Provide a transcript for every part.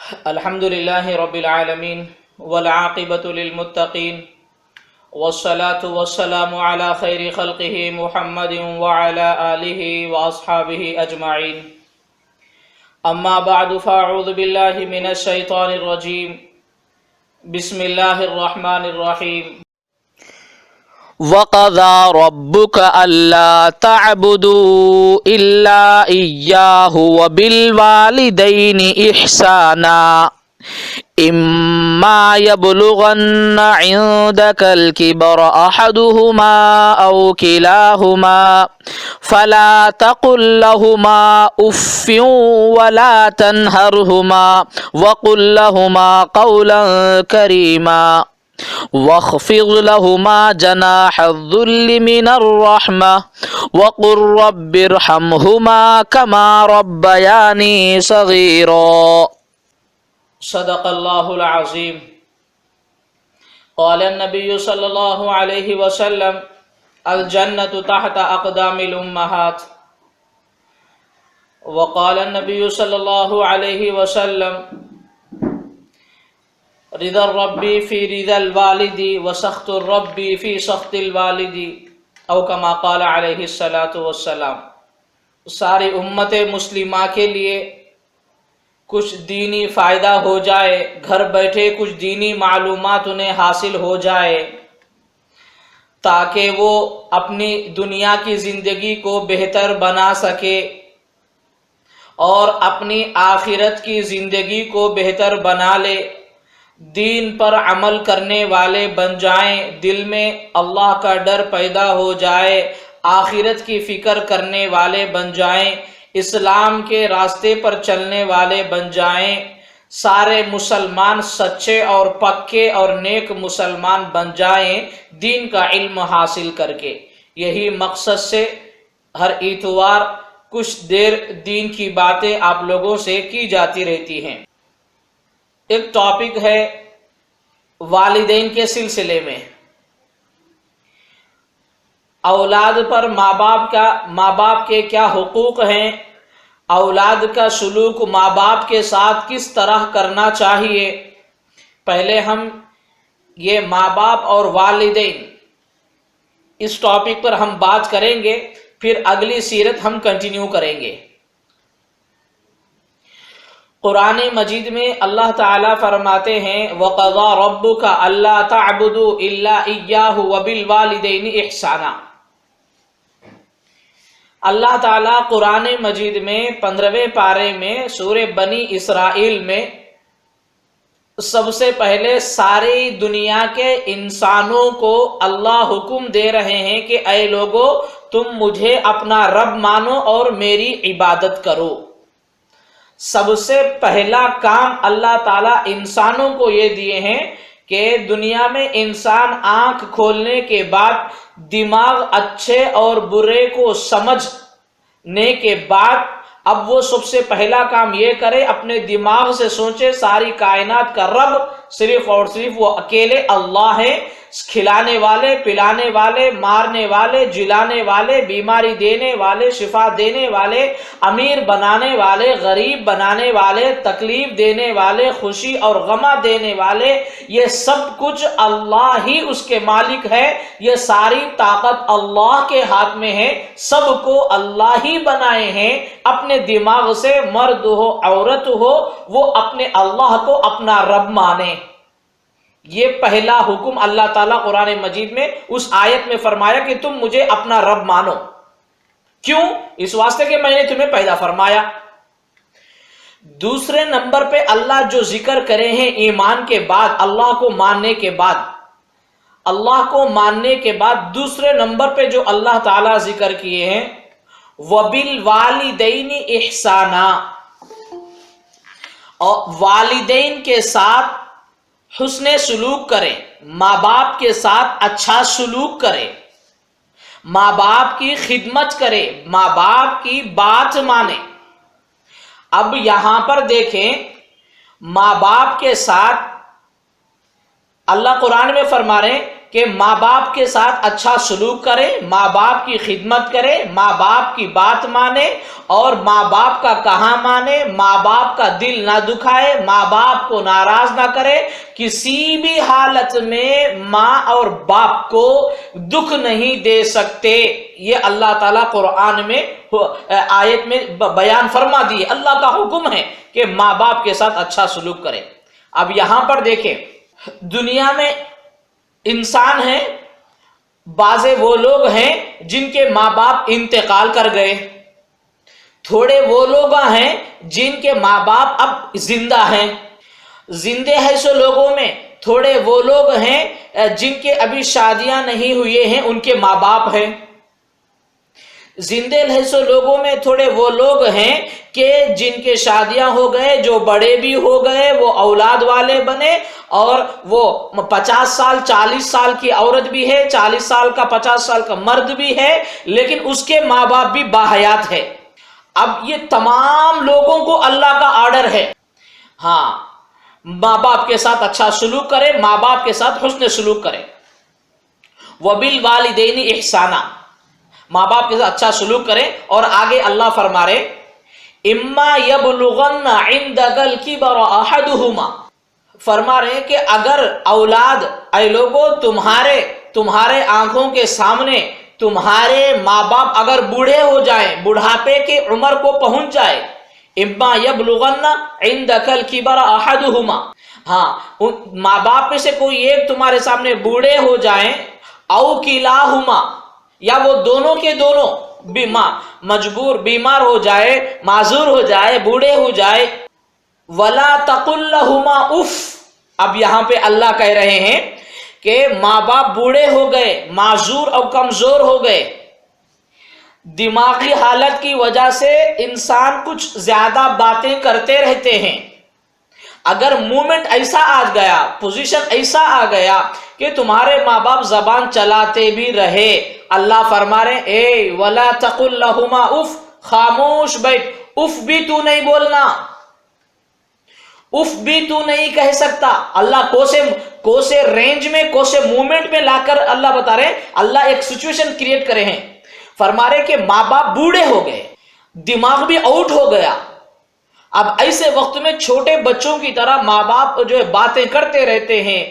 الحمد للہ رب العالمین والعاقبۃ للمتقین والصلاة والسلام علی خیر خلقہ محمد وعلی آلہ واصحابہ اجمعین اما بعد فاعوذ باللہ من الشیطان الرجیم بسم اللہ الرحمن الرحیم وَقَضَىٰ رَبُّكَ أَلَّا تَعْبُدُوا إِلَّا إِيَّاهُ وَبِالْوَالِدَيْنِ إِحْسَانًا إِمَّا يَبْلُغَنَّ عِندَكَ الْكِبَرَ أَحَدُهُمَا أَوْ كِلَاهُمَا فَلَا تَقُل لَّهُمَا أُفٍّ وَلَا تَنْهَرْهُمَا وَقُل لَّهُمَا قَوْلًا كَرِيمًا وَاخْفِضْ لَهُمَا جَنَاحَ الذُّلِّ مِنَ الرَّحْمَةِ وَقُل رَّبِّ ارْحَمْهُمَا كَمَا رَبَّيَانِي صَغِيرًا۔ صدق اللہ العظیم۔ قال النبی صلی اللہ علیہ وسلم الجنة تحت اقدام الامہات، وقال النبی صلی اللہ علیہ وسلم رضا الرب فی رضا الوالد وسخط الرب فی سخط الوالد، او کما قال علیہ الصلاۃ والسلام۔ ساری امت مسلمہ کے لیے کچھ دینی فائدہ ہو جائے، گھر بیٹھے کچھ دینی معلومات انہیں حاصل ہو جائے تاکہ وہ اپنی دنیا کی زندگی کو بہتر بنا سکے اور اپنی آخرت کی زندگی کو بہتر بنا لے، دین پر عمل کرنے والے بن جائیں، دل میں اللہ کا ڈر پیدا ہو جائے، آخرت کی فکر کرنے والے بن جائیں، اسلام کے راستے پر چلنے والے بن جائیں، سارے مسلمان سچے اور پکے اور نیک مسلمان بن جائیں دین کا علم حاصل کر کے۔ یہی مقصد سے ہر اتوار کچھ دیر دین کی باتیں آپ لوگوں سے کی جاتی رہتی ہیں۔ ایک ٹاپک ہے والدین کے سلسلے میں، اولاد پر ماں باپ کے کیا حقوق ہیں، اولاد کا سلوک ماں باپ کے ساتھ کس طرح کرنا چاہیے۔ پہلے ہم یہ ماں باپ اور والدین اس ٹاپک پر ہم بات کریں گے، پھر اگلی سیرت ہم کنٹینیو کریں گے۔ قرآن مجید میں اللہ تعالیٰ فرماتے ہیں وَقَضَىٰ رَبُّكَ أَلَّا تَعْبُدُوا إِلَّا إِيَّاهُ وَبِالْوَالِدَيْنِ إِحْسَانًا۔ اللہ تعالیٰ قرآن مجید میں 15ویں پارے میں سورہ بنی اسرائیل میں سب سے پہلے ساری دنیا کے انسانوں کو اللہ حکم دے رہے ہیں کہ اے لوگو تم مجھے اپنا رب مانو اور میری عبادت کرو۔ سب سے پہلا کام اللہ تعالیٰ انسانوں کو یہ دیے ہیں کہ دنیا میں انسان آنکھ کھولنے کے بعد دماغ اچھے اور برے کو سمجھنے کے بعد اب وہ سب سے پہلا کام یہ کرے اپنے دماغ سے سوچے ساری کائنات کا رب صرف اور صرف وہ اکیلے اللہ ہیں، کھلانے والے، پلانے والے، مارنے والے، جلانے والے، بیماری دینے والے، شفا دینے والے، امیر بنانے والے، غریب بنانے والے، تکلیف دینے والے، خوشی اور غم دینے والے، یہ سب کچھ اللہ ہی اس کے مالک ہے، یہ ساری طاقت اللہ کے ہاتھ میں ہے، سب کو اللہ ہی بنائے ہیں۔ اپنے دماغ سے مرد ہو عورت ہو وہ اپنے اللہ کو اپنا رب مانے۔ یہ پہلا حکم اللہ تعالیٰ قرآن مجید میں اس آیت میں فرمایا کہ تم مجھے اپنا رب مانو۔ کیوں؟ اس واسطے کہ میں نے تمہیں پیدا فرمایا۔ دوسرے نمبر پہ اللہ جو ذکر کرے ہیں ایمان کے بعد، اللہ کو ماننے کے بعد، دوسرے نمبر پہ جو اللہ تعالیٰ ذکر کیے ہیں وَبِالْوَالِدَيْنِ إِحْسَانًا، اور والدین کے ساتھ حسن سلوک کریں، ماں باپ کے ساتھ اچھا سلوک کریں، ماں باپ کی خدمت کرے، ماں باپ کی بات مانے۔ اب یہاں پر دیکھیں ماں باپ کے ساتھ اللہ قرآن میں فرما رہے ہیں کہ ماں باپ کے ساتھ اچھا سلوک کرے، ماں باپ کی خدمت کرے، ماں باپ کی بات مانے اور ماں باپ کا کہا مانے، ماں باپ کا دل نہ دکھائے، ماں باپ کو ناراض نہ کرے، کسی بھی حالت میں ماں اور باپ کو دکھ نہیں دے سکتے۔ یہ اللہ تعالیٰ قرآن میں آیت میں بیان فرما دی، اللہ کا حکم ہے کہ ماں باپ کے ساتھ اچھا سلوک کرے۔ اب یہاں پر دیکھیں، دنیا میں انسان ہیں، بعض وہ لوگ ہیں جن کے ماں باپ انتقال کر گئے، تھوڑے وہ لوگ ہیں جن کے ماں باپ اب زندہ ہیں۔ زندے ہیں سو لوگوں میں تھوڑے وہ لوگ ہیں جن کے ابھی شادیاں نہیں ہوئے ہیں، ان کے ماں باپ ہیں۔ زندے لہسو لوگوں میں تھوڑے وہ لوگ ہیں کہ جن کے شادیاں ہو گئے، جو بڑے بھی ہو گئے، وہ اولاد والے بنے، اور وہ 50 سال 40 سال کی عورت بھی ہے، 40 سال کا 50 سال کا مرد بھی ہے، لیکن اس کے ماں باپ بھی باحیات ہے۔ اب یہ تمام لوگوں کو اللہ کا آرڈر ہے، ہاں ماں باپ کے ساتھ اچھا سلوک کرے، ماں باپ کے ساتھ حسن سلوک کرے۔ وَبِالْوَالِدَيْنِ إِحْسَانًا، ماں باپ کے ساتھ اچھا سلوک کریں۔ اور آگے اللہ فرما رہے اِمَّا يَبْلُغَنَّ عِنْدَكَ الْكِبَرَ أَحَدُهُمَا، فرما رہے کہ اگر اولاد، اے لوگوں تمہارے آنکھوں کے سامنے تمہارے ماں باپ اگر بوڑھے ہو جائیں، بڑھاپے کے عمر کو پہنچ جائے، اِمَّا يَبْلُغَنَّ عِنْدَكَ الْكِبَرَ أَحَدُهُمَا، ہاں ماں باپ میں سے کوئی ایک تمہارے سامنے بوڑھے ہو جائیں، أَوْ كِلَاهُمَا، یا وہ دونوں کے دونوں مجبور بیمار ہو جائے، معذور ہو جائے، بوڑھے ہو جائے، وَلَا تَقُلْ لَهُمَا اُف، اب یہاں پہ اللہ کہہ رہے ہیں کہ ماں باپ بوڑھے ہو گئے، معذور اور کمزور ہو گئے، دماغی حالت کی وجہ سے انسان کچھ زیادہ باتیں کرتے رہتے ہیں۔ اگر مومنٹ ایسا آ گیا، پوزیشن ایسا آ گیا کہ تمہارے ماں باپ زبان چلاتے بھی رہے، اللہ فرما رہے اے وَلَا تَقُلْ لَهُمَا اُف، خاموش بیٹھ، اف بھی تو نہیں بولنا، اف بھی تو نہیں کہہ سکتا۔ اللہ کوسے رینج میں، کوسے مومنٹ میں لا کر اللہ بتا رہے، اللہ ایک سچویشن کریٹ کرے ہیں، فرما رہے کہ ماں باپ بوڑھے ہو گئے، دماغ بھی آؤٹ ہو گیا۔ اب ایسے وقت میں چھوٹے بچوں کی طرح ماں باپ جو ہے باتیں کرتے رہتے ہیں،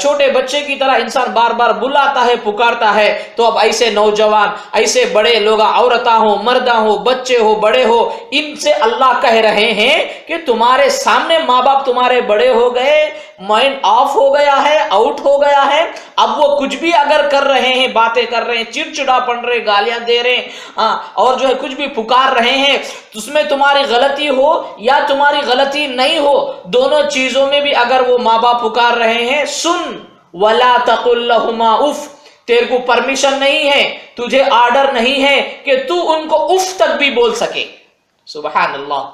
چھوٹے بچے کی طرح انسان بار بار بلاتا ہے، پکارتا ہے، تو اب ایسے نوجوان، ایسے بڑے لوگ، عورتاں ہو، مرداں ہو، بچے ہو، بڑے ہو، ان سے اللہ کہہ رہے ہیں کہ تمہارے سامنے ماں باپ تمہارے بڑے ہو گئے، مائنڈ آف ہو گیا ہے، آؤٹ ہو گیا ہے، اب وہ کچھ بھی اگر کر رہے ہیں، باتیں کر رہے ہیں، چڑچڑا پڑ رہے، گالیاں دے رہے ہیں، اور جو ہے کچھ بھی پکار رہے ہیں، اس میں تمہاری غلطی ہو یا تمہاری غلطی نہیں ہو، دونوں چیزوں میں بھی اگر وہ ماں باپ پکار رہے ہیں، سن، وَلَا تَقُلْ لَهُمَا اُف، تیرے کو پرمیشن نہیں ہے، تجھے آرڈر نہیں ہے کہ تو ان کو اف تک بھی بول سکے۔ سبحان اللہ،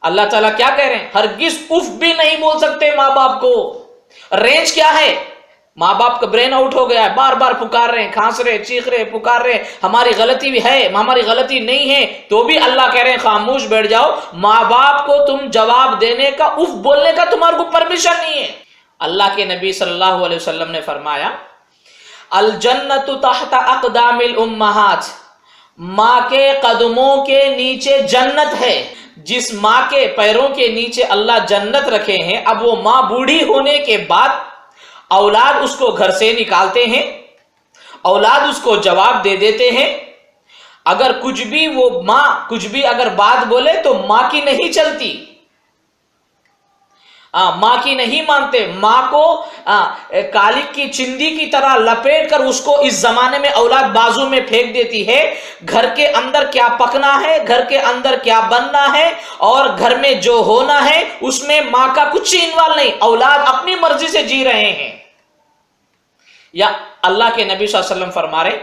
اللہ تعالیٰ کیا کہہ رہے ہیں؟ ہرگز اف بھی نہیں بول سکتے ماں باپ کو۔ رینج کیا ہے؟ ماں باپ کا برین آؤٹ ہو گیا ہے، بار بار پکار رہے ہیں، کھانس رہے، چیخ رہے، پکار رہے، ہماری غلطی بھی ہے، ہماری غلطی نہیں ہے، تو بھی اللہ کہہ رہے ہیں خاموش بیٹھ جاؤ، ماں باپ کو تم جواب دینے کا، اف بولنے کا تمہارے کو پرمیشن نہیں ہے۔ اللہ کے نبی صلی اللہ علیہ وسلم نے فرمایا الجنت تحت اقدام الامہات، ماں کے قدموں کے نیچے جنت ہے۔ جس ماں کے پیروں کے نیچے اللہ جنت رکھے ہیں، اب وہ ماں بوڑھی ہونے کے بعد اولاد اس کو گھر سے نکالتے ہیں، اولاد اس کو جواب دے دیتے ہیں، اگر کچھ بھی وہ ماں کچھ بھی اگر بات بولے تو ماں کی نہیں چلتی، ماں کی نہیں مانتے، ماں کو کالک کی چندی کی طرح لپیٹ کر اس کو اس زمانے میں اولاد بازو میں پھینک دیتی ہے۔ گھر کے اندر کیا پکنا ہے، گھر کے اندر کیا بننا ہے، اور گھر میں جو ہونا ہے اس میں ماں کا کچھ انوالو نہیں، اولاد اپنی مرضی سے جی رہے ہیں۔ یا اللہ کے نبی صلی اللہ علیہ وسلم فرما رہے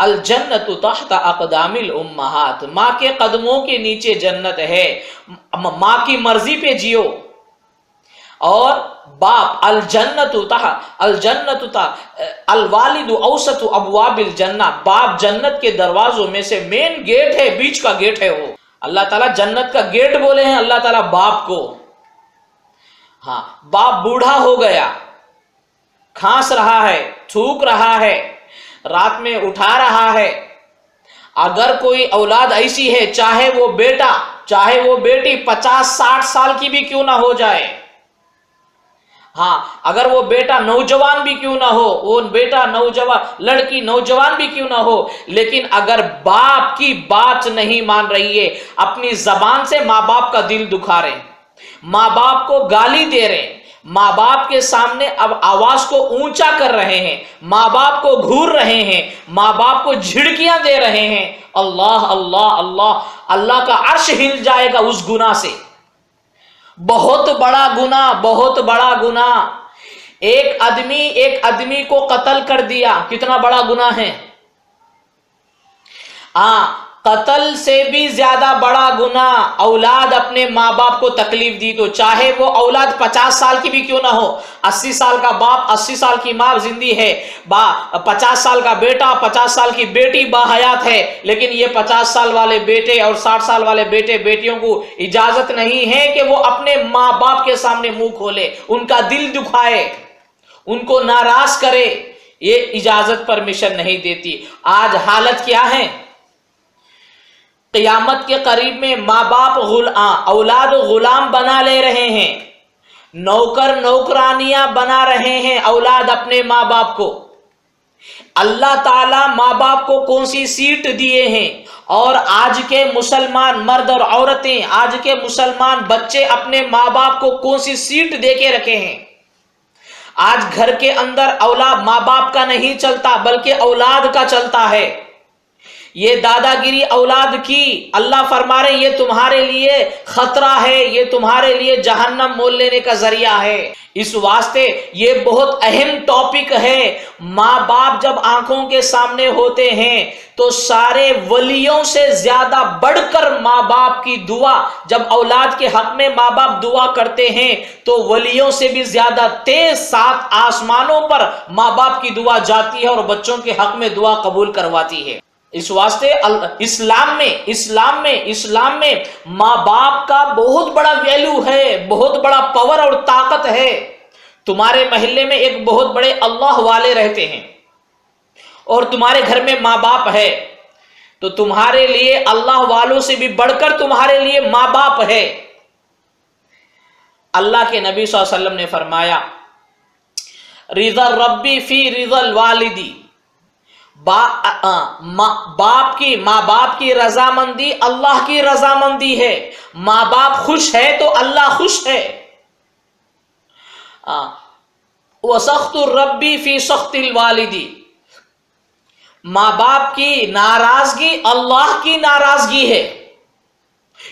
الجنت تحت اقدام الامہات، ماں کے قدموں کے نیچے جنت ہے، ماں کی مرضی پہ جیو۔ اور باپ الجنت الوالد اوسط ابواب الجنہ، باپ جنت کے دروازوں میں سے مین گیٹ ہے، بیچ کا گیٹ ہے وہ۔ اللہ تعالیٰ جنت کا گیٹ بولے ہیں اللہ تعالیٰ باپ کو۔ ہاں باپ بوڑھا ہو گیا، کھانس رہا ہے، تھوک رہا ہے، رات میں اٹھا رہا ہے، اگر کوئی اولاد ایسی ہے، چاہے وہ بیٹا چاہے وہ بیٹی 50-60 سال کی بھی کیوں نہ ہو جائے، ہاں اگر وہ بیٹا نوجوان بھی کیوں نہ ہو، وہ بیٹا نوجوان، لڑکی نوجوان بھی کیوں نہ ہو، لیکن اگر باپ کی بات نہیں مان رہی ہے، اپنی زبان سے ماں باپ کا دل دکھا رہے ہیں، ماں باپ کو گالی دے رہے ہیں، ماں باپ کے سامنے اب آواز کو اونچا کر رہے ہیں، ماں باپ کو گھور رہے ہیں، ماں باپ کو جھڑکیاں دے رہے ہیں، اللہ اللہ اللہ، اللہ کا عرش ہل جائے گا اس گناہ سے۔ بہت بڑا گناہ، بہت بڑا گناہ۔ ایک آدمی کو قتل کر دیا، کتنا بڑا گناہ ہے؟ ہاں، قتل سے بھی زیادہ بڑا گناہ اولاد اپنے ماں باپ کو تکلیف دی تو، چاہے وہ اولاد 50 سال کی بھی کیوں نہ ہو، 80 سال کا باپ 80 سال کی ماں زندہ ہے، 50 سال کا بیٹا 50 سال کی بیٹی باحیات ہے، لیکن یہ 50 سال والے بیٹے اور 60 سال والے بیٹے بیٹیوں کو اجازت نہیں ہے کہ وہ اپنے ماں باپ کے سامنے منہ کھولے، ان کا دل دکھائے، ان کو ناراض کرے، یہ اجازت پرمیشن نہیں دیتی۔ آج حالت کیا ہے؟ قیامت کے قریب میں ماں باپ اولاد غلام بنا لے رہے ہیں، نوکر نوکرانیاں بنا رہے ہیں اولاد اپنے ماں باپ کو۔ اللہ تعالیٰ ماں باپ کو کون سی سیٹ دیے ہیں، اور آج کے مسلمان مرد اور عورتیں، آج کے مسلمان بچے اپنے ماں باپ کو کون سی سیٹ دے کے رکھے ہیں۔ آج گھر کے اندر اولاد ماں باپ کا نہیں چلتا بلکہ اولاد کا چلتا ہے۔ یہ دادا گیری اولاد کی، اللہ فرما رہے یہ تمہارے لیے خطرہ ہے، یہ تمہارے لیے جہنم مول لینے کا ذریعہ ہے۔ اس واسطے یہ بہت اہم ٹاپک ہے۔ ماں باپ جب آنکھوں کے سامنے ہوتے ہیں تو سارے ولیوں سے زیادہ بڑھ کر ماں باپ کی دعا، جب اولاد کے حق میں ماں باپ دعا کرتے ہیں تو ولیوں سے بھی زیادہ تیز 7 آسمانوں پر ماں باپ کی دعا جاتی ہے اور بچوں کے حق میں دعا قبول کرواتی ہے۔ اس واسطے اسلام میں ماں باپ کا بہت بڑا ویلیو ہے، بہت بڑا پاور اور طاقت ہے۔ تمہارے محلے میں ایک بہت بڑے اللہ والے رہتے ہیں اور تمہارے گھر میں ماں باپ ہے، تو تمہارے لیے اللہ والوں سے بھی بڑھ کر تمہارے لیے ماں باپ ہے۔ اللہ کے نبی صلی اللہ علیہ وسلم نے فرمایا، رضا الربی فی رضا الوالدی، ماں باپ کی رضامندی اللہ کی رضامندی ہے۔ ماں باپ خوش ہے تو اللہ خوش ہے۔ وسخط الربی فی سخط الوالدی، ماں باپ کی ناراضگی اللہ کی ناراضگی ہے۔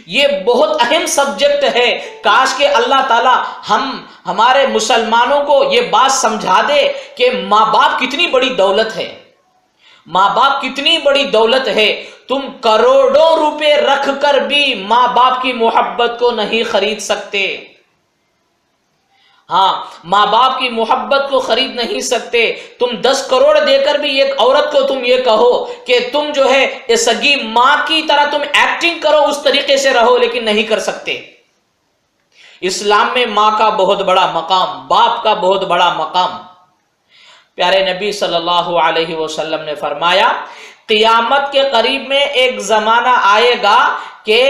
یہ بہت اہم سبجیکٹ ہے۔ کاش کہ اللہ تعالی ہمارے مسلمانوں کو یہ بات سمجھا دے کہ ماں باپ کتنی بڑی دولت ہے، ماں باپ کتنی بڑی دولت ہے۔ تم کروڑوں روپے رکھ کر بھی ماں باپ کی محبت کو نہیں خرید سکتے۔ ہاں، ماں باپ کی محبت کو خرید نہیں سکتے۔ تم 10 کروڑ دے کر بھی ایک عورت کو تم یہ کہو کہ تم جو ہے سگی ماں کی طرح تم ایکٹنگ کرو، اس طریقے سے رہو، لیکن نہیں کر سکتے۔ اسلام میں ماں کا بہت بڑا مقام، باپ کا بہت بڑا مقام۔ پیارے نبی صلی اللہ علیہ وسلم نے فرمایا، قیامت کے قریب میں ایک زمانہ آئے گا کہ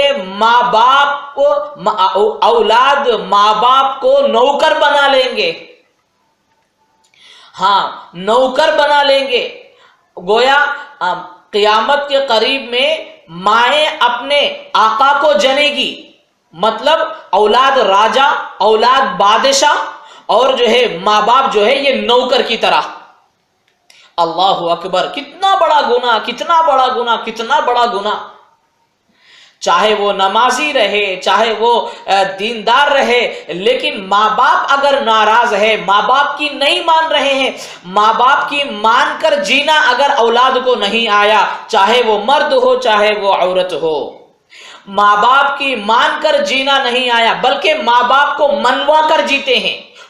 اولاد ماں باپ کو نوکر بنا لیں گے۔ ہاں، نوکر بنا لیں گے۔ گویا قیامت کے قریب میں مائیں اپنے آقا کو جنے گی، مطلب اولاد راجا، اولاد بادشاہ، اور جو ہے ماں باپ جو ہے یہ نوکر کی طرح۔ اللہ اکبر، کتنا بڑا گناہ، کتنا بڑا گناہ، کتنا بڑا گناہ۔ چاہے وہ نمازی رہے، چاہے وہ دیندار رہے، لیکن ماں باپ اگر ناراض ہے، ماں باپ کی نہیں مان رہے ہیں، ماں باپ کی مان کر جینا اگر اولاد کو نہیں آیا، چاہے وہ مرد ہو چاہے وہ عورت ہو، ماں باپ کی مان کر جینا نہیں آیا بلکہ ماں باپ کو منوا کر جیتے ہیں،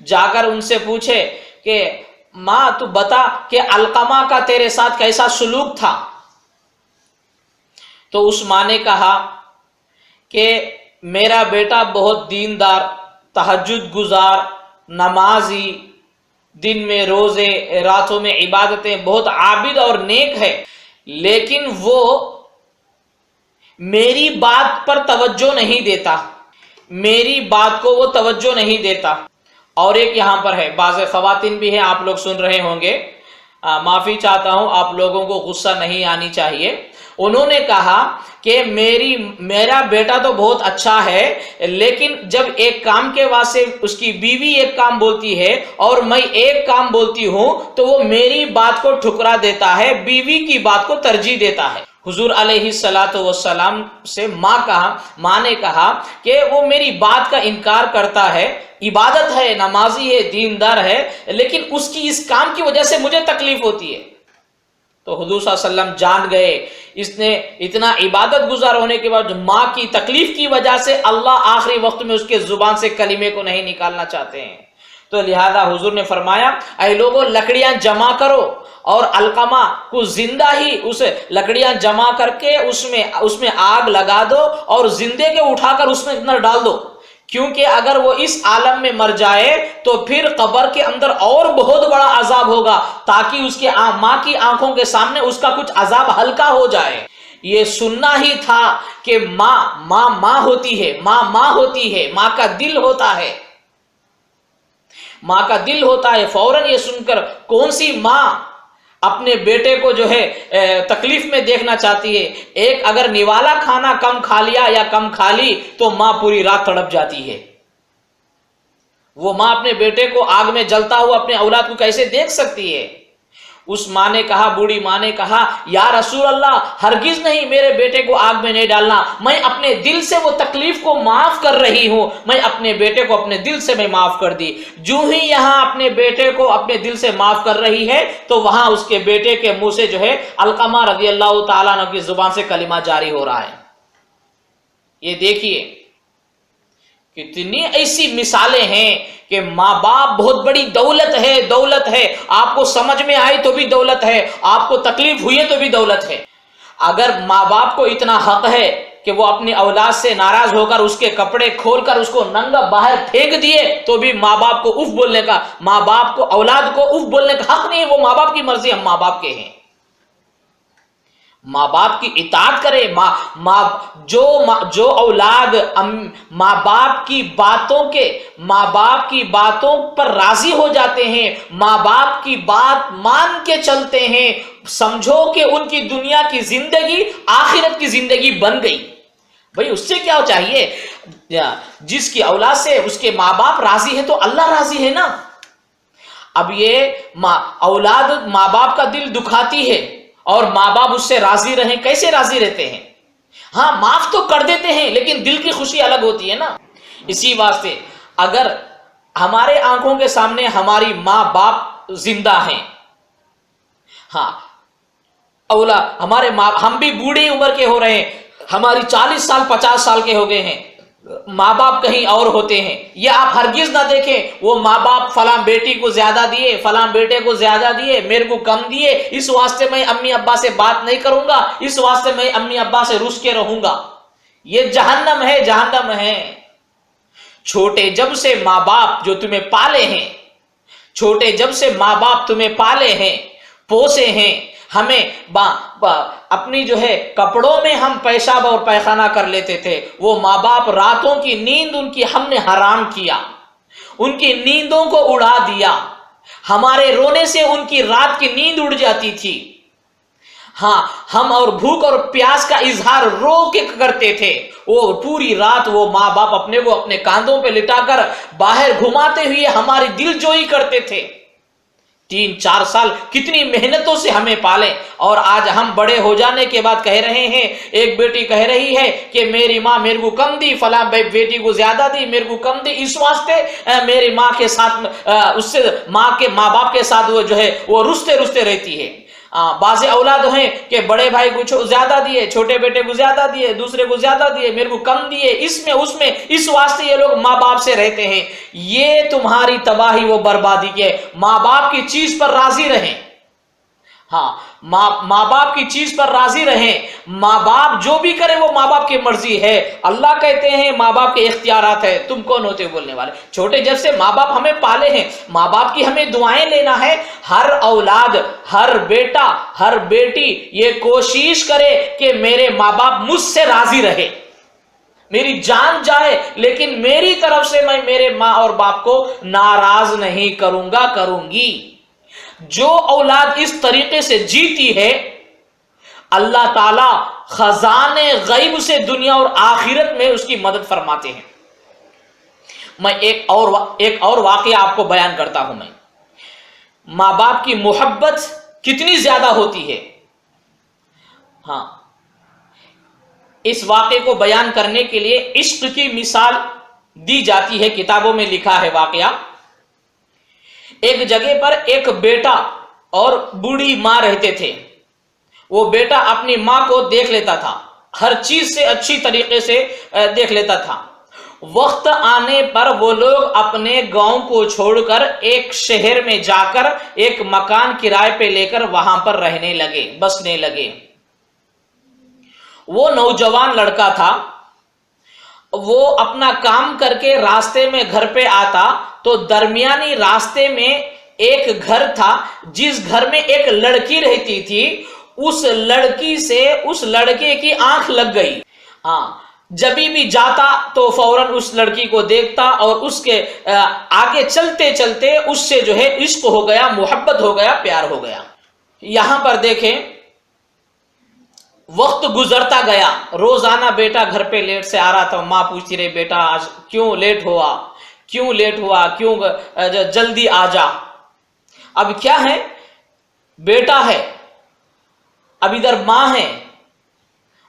جا کر ان سے پوچھے کہ ماں تو بتا کہ علقمہ کا تیرے ساتھ کیسا سلوک تھا؟ تو اس ماں نے کہا کہ میرا بیٹا بہت دیندار، تہجد گزار، نمازی، دن میں روزے، راتوں میں عبادتیں، بہت عابد اور نیک ہے، لیکن وہ میری بات پر توجہ نہیں دیتا، میری بات کو وہ توجہ نہیں دیتا۔ اور ایک یہاں پر ہے، بعض خواتین بھی ہیں، آپ لوگ سن رہے ہوں گے، معافی چاہتا ہوں، آپ لوگوں کو غصہ نہیں آنی چاہیے۔ انہوں نے کہا کہ میرا بیٹا تو بہت اچھا ہے، لیکن جب ایک کام کے واسطے اس کی بیوی ایک کام بولتی ہے اور میں ایک کام بولتی ہوں تو وہ میری بات کو ٹھکرا دیتا ہے، بیوی کی بات کو ترجیح دیتا ہے۔ حضور علیہ السلام سے ماں نے کہا کہ وہ میری بات کا انکار کرتا ہے، عبادت ہے، نمازی ہے، دیندار ہے، لیکن اس کی اس کام کی وجہ سے مجھے تکلیف ہوتی ہے۔ تو حضور صلی اللہ علیہ وسلم جان گئے اس نے اتنا عبادت گزار ہونے کے بعد ماں کی تکلیف کی وجہ سے اللہ آخری وقت میں اس کے زبان سے کلمے کو نہیں نکالنا چاہتے ہیں، تو لہذا حضور نے فرمایا اے لوگوں لکڑیاں جمع کرو اور علقمہ کو زندہ ہی اس لکڑیاں جمع کر کے اس میں آگ لگا دو اور زندے کے اٹھا کر اس میں اندر ڈال دو، کیونکہ اگر وہ اس عالم میں مر جائے تو پھر قبر کے اندر اور بہت بڑا عذاب ہوگا، تاکہ اس کے ماں کی آنکھوں کے سامنے اس کا کچھ عذاب ہلکا ہو جائے۔ یہ سننا ہی تھا کہ ماں ہوتی ہے، ماں ہوتی ہے، ماں کا دل ہوتا ہے، ماں کا دل ہوتا ہے۔ فوراً یہ سن کر کون سی ماں اپنے بیٹے کو جو ہے تکلیف میں دیکھنا چاہتی ہے؟ ایک اگر نوالا کھانا کم کھا لیا یا کم کھا لی تو ماں پوری رات تڑپ جاتی ہے۔ وہ ماں اپنے بیٹے کو آگ میں جلتا ہوا اپنے اولاد کو کیسے دیکھ سکتی ہے؟ اس ماں نے کہا، بوڑھی ماں نے کہا یا رسول اللہ ہرگز نہیں، میرے بیٹے کو آگ میں نہیں ڈالنا، میں اپنے دل سے وہ تکلیف کو معاف کر رہی ہوں، میں اپنے بیٹے کو اپنے دل سے میں معاف کر دی۔ جو ہی یہاں اپنے بیٹے کو اپنے دل سے معاف کر رہی ہے تو وہاں اس کے بیٹے کے منہ سے جو ہے علقمہ رضی اللہ تعالیٰ عنہ کی زبان سے کلمہ جاری ہو رہا ہے۔ یہ دیکھیے کتنی ایسی مثالیں ہیں کہ ماں باپ بہت بڑی دولت ہے، آپ کو سمجھ میں آئی تو بھی دولت ہے، آپ کو تکلیف ہوئی ہے تو بھی دولت ہے۔ اگر ماں باپ کو اتنا حق ہے کہ وہ اپنی اولاد سے ناراض ہو کر اس کے کپڑے کھول کر اس کو ننگا باہر پھینک دیے تو بھی ماں باپ کو اف بولنے کا، ماں باپ کو اولاد کو اف بولنے کا حق نہیں ہے، وہ ماں باپ کی مرضی، ہم ماں باپ کے ہیں۔ ماں باپ کی اطاعت کرے، جو اولاد ماں باپ کی باتوں پر راضی ہو جاتے ہیں، ماں باپ کی بات مان کے چلتے ہیں، سمجھو کہ ان کی دنیا کی زندگی آخرت کی زندگی بن گئی۔ بھئی اس سے کیا چاہیے؟ جس کی اولاد سے اس کے ماں باپ راضی ہے تو اللہ راضی ہے نا۔ اب یہ اولاد ماں باپ کا دل دکھاتی ہے اور ماں باپ اس سے راضی رہیں، کیسے راضی رہتے ہیں؟ ہاں معاف تو کر دیتے ہیں لیکن دل کی خوشی الگ ہوتی ہے نا۔ اسی واسطے اگر ہمارے آنکھوں کے سامنے ہماری ماں باپ زندہ ہیں، ہاں ہمارے ہم بھی بوڑھی عمر کے ہو رہے ہیں، ہماری 40 سال 50 سال کے ہو گئے ہیں، ماں باپ کہیں اور ہوتے ہیں، یہ آپ ہرگز نہ دیکھیں وہ ماں باپ فلاں بیٹی کو زیادہ دیے، فلاں بیٹے کو زیادہ دیے، میرے کو کم دیے، اس واسطے میں امی ابا سے بات نہیں کروں گا، اس واسطے میں امی ابا سے رس کے رہوں گا۔ یہ جہنم ہے، جہنم ہے۔ چھوٹے جب سے ماں باپ جو تمہیں پالے ہیں، چھوٹے جب سے ماں باپ تمہیں پالے ہیں، پوسے ہیں، ہمیں اپنی جو ہے کپڑوں میں ہم پیشاب اور پیخانہ کر لیتے تھے، وہ ماں باپ راتوں کی نیند ان کی ہم نے حرام کیا، ان کی نیندوں کو اڑا دیا، ہمارے رونے سے ان کی رات کی نیند اڑ جاتی تھی۔ ہاں ہم اور بھوک اور پیاس کا اظہار رو کے کرتے تھے، وہ پوری رات وہ ماں باپ اپنے کو اپنے کاندھوں پہ لٹا کر باہر گھماتے ہوئے ہماری دل جوئی کرتے تھے۔ 3-4 سال کتنی محنتوں سے ہمیں پالے، اور آج ہم بڑے ہو جانے کے بعد کہہ رہے ہیں، ایک بیٹی کہہ رہی ہے کہ میری ماں میرے کو کم دی، فلاں بیٹی کو زیادہ دی، میرے کو کم دی، اس واسطے میری ماں کے ساتھ اس سے ماں باپ کے ساتھ وہ جو ہے وہ رستے رہتی ہے۔ بعض اولاد ہیں کہ بڑے بھائی کو زیادہ دیے، چھوٹے بیٹے کو زیادہ دیے، دوسرے کو زیادہ دیے، میرے کو کم دیے، اس میں اس واسطے یہ لوگ ماں باپ سے رہتے ہیں. یہ تمہاری تباہی و بربادی کے. ماں باپ کی چیز پر راضی رہیں. ہاں، ماں باپ کی چیز پر راضی رہیں. ماں باپ جو بھی کرے وہ ماں باپ کی مرضی ہے. اللہ کہتے ہیں ماں باپ کے اختیارات ہے، تم کون ہوتے بولنے والے؟ چھوٹے جب سے ماں باپ ہمیں پالے ہیں، ماں باپ کی ہمیں دعائیں لینا ہے. ہر اولاد، ہر بیٹا، ہر بیٹی یہ کوشش کرے کہ میرے ماں باپ مجھ سے راضی رہے. میری جان جائے لیکن میری طرف سے میں میرے ماں اور باپ کو ناراض نہیں کروں گا، کروں گی. جو اولاد اس طریقے سے جیتی ہے، اللہ تعالی خزانے غیب سے دنیا اور آخرت میں اس کی مدد فرماتے ہیں. میں ایک اور واقعہ آپ کو بیان کرتا ہوں. میں ماں باپ کی محبت کتنی زیادہ ہوتی ہے. ہاں، اس واقعے کو بیان کرنے کے لیے عشق کی مثال دی جاتی ہے. کتابوں میں لکھا ہے واقعہ. ایک جگہ پر ایک بیٹا اور بوڑھی ماں رہتے تھے. وہ بیٹا اپنی ماں کو دیکھ لیتا تھا، ہر چیز سے اچھی طریقے سے دیکھ لیتا تھا. وقت آنے پر وہ لوگ اپنے گاؤں کو چھوڑ کر ایک شہر میں جا کر ایک مکان کرائے پہ لے کر وہاں پر رہنے لگے، بسنے لگے. وہ نوجوان لڑکا تھا. وہ اپنا کام کر کے راستے میں گھر پہ آتا تو درمیانی راستے میں ایک گھر تھا جس گھر میں ایک لڑکی رہتی تھی. اس لڑکی سے اس لڑکے کی آنکھ لگ گئی. جب بھی جاتا تو فوراً اس لڑکی کو دیکھتا اور اس کے آگے چلتے چلتے اس سے جو ہے عشق ہو گیا، محبت ہو گیا، پیار ہو گیا. یہاں پر دیکھیں، وقت گزرتا گیا. روزانہ بیٹا گھر پہ لیٹ سے آ رہا تھا. ماں پوچھتی رہی بیٹا آج کیوں لیٹ ہوا، کیوں جلدی آ جا. اب کیا ہے، بیٹا ہے، اب ادھر ماں ہے.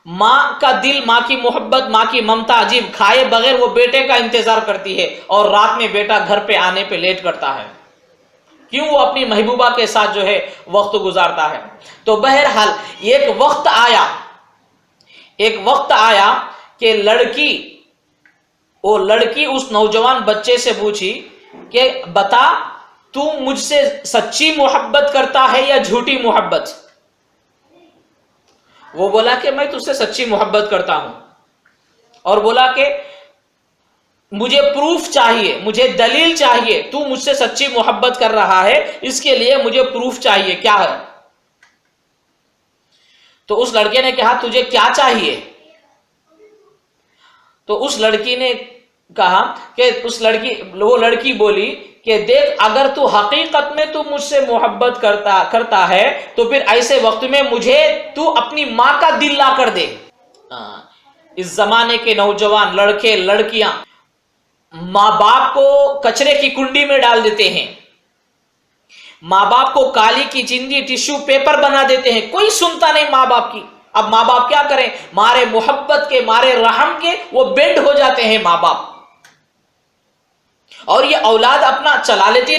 ماں کا دل، ماں کی محبت، ماں کی ممتا عجیب. کھائے بغیر وہ بیٹے کا انتظار کرتی ہے اور رات میں بیٹا گھر پہ آنے پہ لیٹ کرتا ہے. کیوں؟ وہ اپنی محبوبہ کے ساتھ جو ہے وقت گزارتا ہے. تو بہرحال ایک وقت آیا کہ لڑکی اس نوجوان بچے سے پوچھی کہ بتا تو مجھ سے سچی محبت کرتا ہے یا جھوٹی محبت؟ وہ بولا کہ میں تجھ سے سچی محبت کرتا ہوں. اور بولا کہ مجھے پروف چاہیے، مجھے دلیل چاہیے، تو مجھ سے سچی محبت کر رہا ہے، اس کے لیے مجھے پروف چاہیے، کیا ہے؟ تو اس لڑکے نے کہا تجھے کیا چاہیے؟ تو اس لڑکی نے کہا کہ وہ لڑکی بولی کہ دیکھ، اگر تو حقیقت میں تو مجھ سے محبت کرتا ہے تو پھر ایسے وقت میں مجھے تو اپنی ماں کا دل لا کر دے. اس زمانے کے نوجوان لڑکے لڑکیاں ماں باپ کو کچرے کی کنڈی میں ڈال دیتے ہیں، ماں باپ کو کالی کی چندی ٹیشو پیپر بنا دیتے ہیں. کوئی سنتا نہیں ماں باپ کی. اب ماں باپ کیا کریں؟ مارے محبت کے، مارے رحم کے وہ بینڈ ہو جاتے ہیں ماں باپ. اور یہ اولاد اپنا چلا لیتی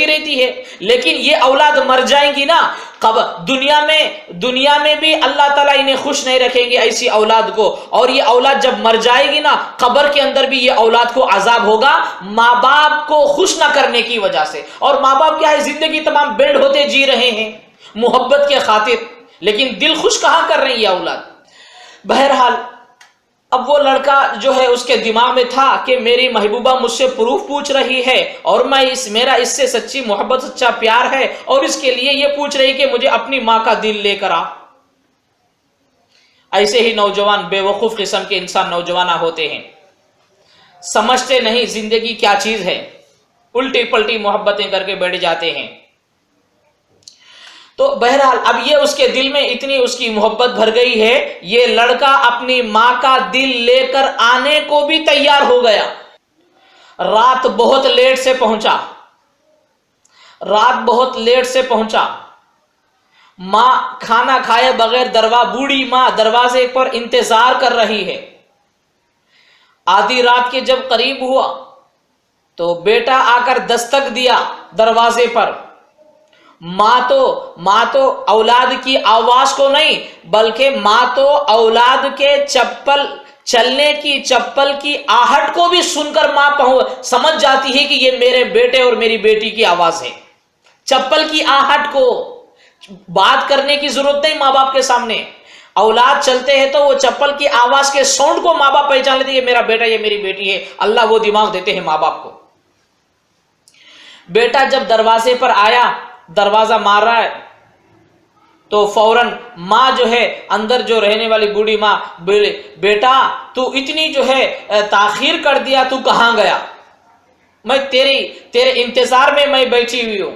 رہتی ہے. لیکن یہ اولاد مر جائیں گی نا، دنیا میں بھی اللہ تعالیٰ انہیں خوش نہیں رکھیں گے ایسی اولاد کو. اور یہ اولاد جب مر جائے گی نا، قبر کے اندر بھی یہ اولاد کو عذاب ہوگا ماں باپ کو خوش نہ کرنے کی وجہ سے. اور ماں باپ کیا ہے، زندگی تمام بینڈ ہوتے جی رہے ہیں محبت کے خاطر، لیکن دل خوش کہاں کر رہے ہیں یہ اولاد. بہرحال اب وہ لڑکا جو ہے اس کے دماغ میں تھا کہ میری محبوبہ مجھ سے پروف پوچھ رہی ہے اور میرا اس سے سچی محبت، سچا پیار ہے، اور اس کے لیے یہ پوچھ رہی کہ مجھے اپنی ماں کا دل لے کر آ. ایسے ہی نوجوان بے وقوف قسم کے انسان نوجوان ہوتے ہیں، سمجھتے نہیں زندگی کیا چیز ہے، الٹی پلٹی محبتیں کر کے بیٹھ جاتے ہیں. تو بہرحال اب یہ اس کے دل میں اتنی اس کی محبت بھر گئی ہے، یہ لڑکا اپنی ماں کا دل لے کر آنے کو بھی تیار ہو گیا. رات بہت لیٹ سے پہنچا. ماں کھانا کھائے بغیر بوڑھی ماں دروازے پر انتظار کر رہی ہے. آدھی رات کے جب قریب ہوا تو بیٹا آ کر دستک دیا دروازے پر. ماں تو اولاد کی آواز کو نہیں بلکہ ماں تو اولاد کے چلنے کی چپل کی آہٹ کو بھی سن کر ماں سمجھ جاتی ہے کہ یہ میرے بیٹے اور میری بیٹی کی آواز ہے. چپل کی آہٹ کو بات کرنے کی ضرورت نہیں ماں باپ کے سامنے. اولاد چلتے ہیں تو وہ چپل کی آواز کے ساؤنڈ کو ماں باپ پہچان لیتے ہیں، یہ میرا بیٹا یہ میری بیٹی ہے. اللہ وہ دماغ دیتے ہیں ماں باپ کو. بیٹا جب دروازے پر آیا، دروازہ مار رہا ہے، تو فوراً ماں جو ہے اندر جو رہنے والی بوڑھی ماں، بیٹا تو اتنی جو ہے تاخیر کر دیا، تو کہاں گیا؟ میں تیرے انتظار میں میں بیٹھی ہوئی ہوں.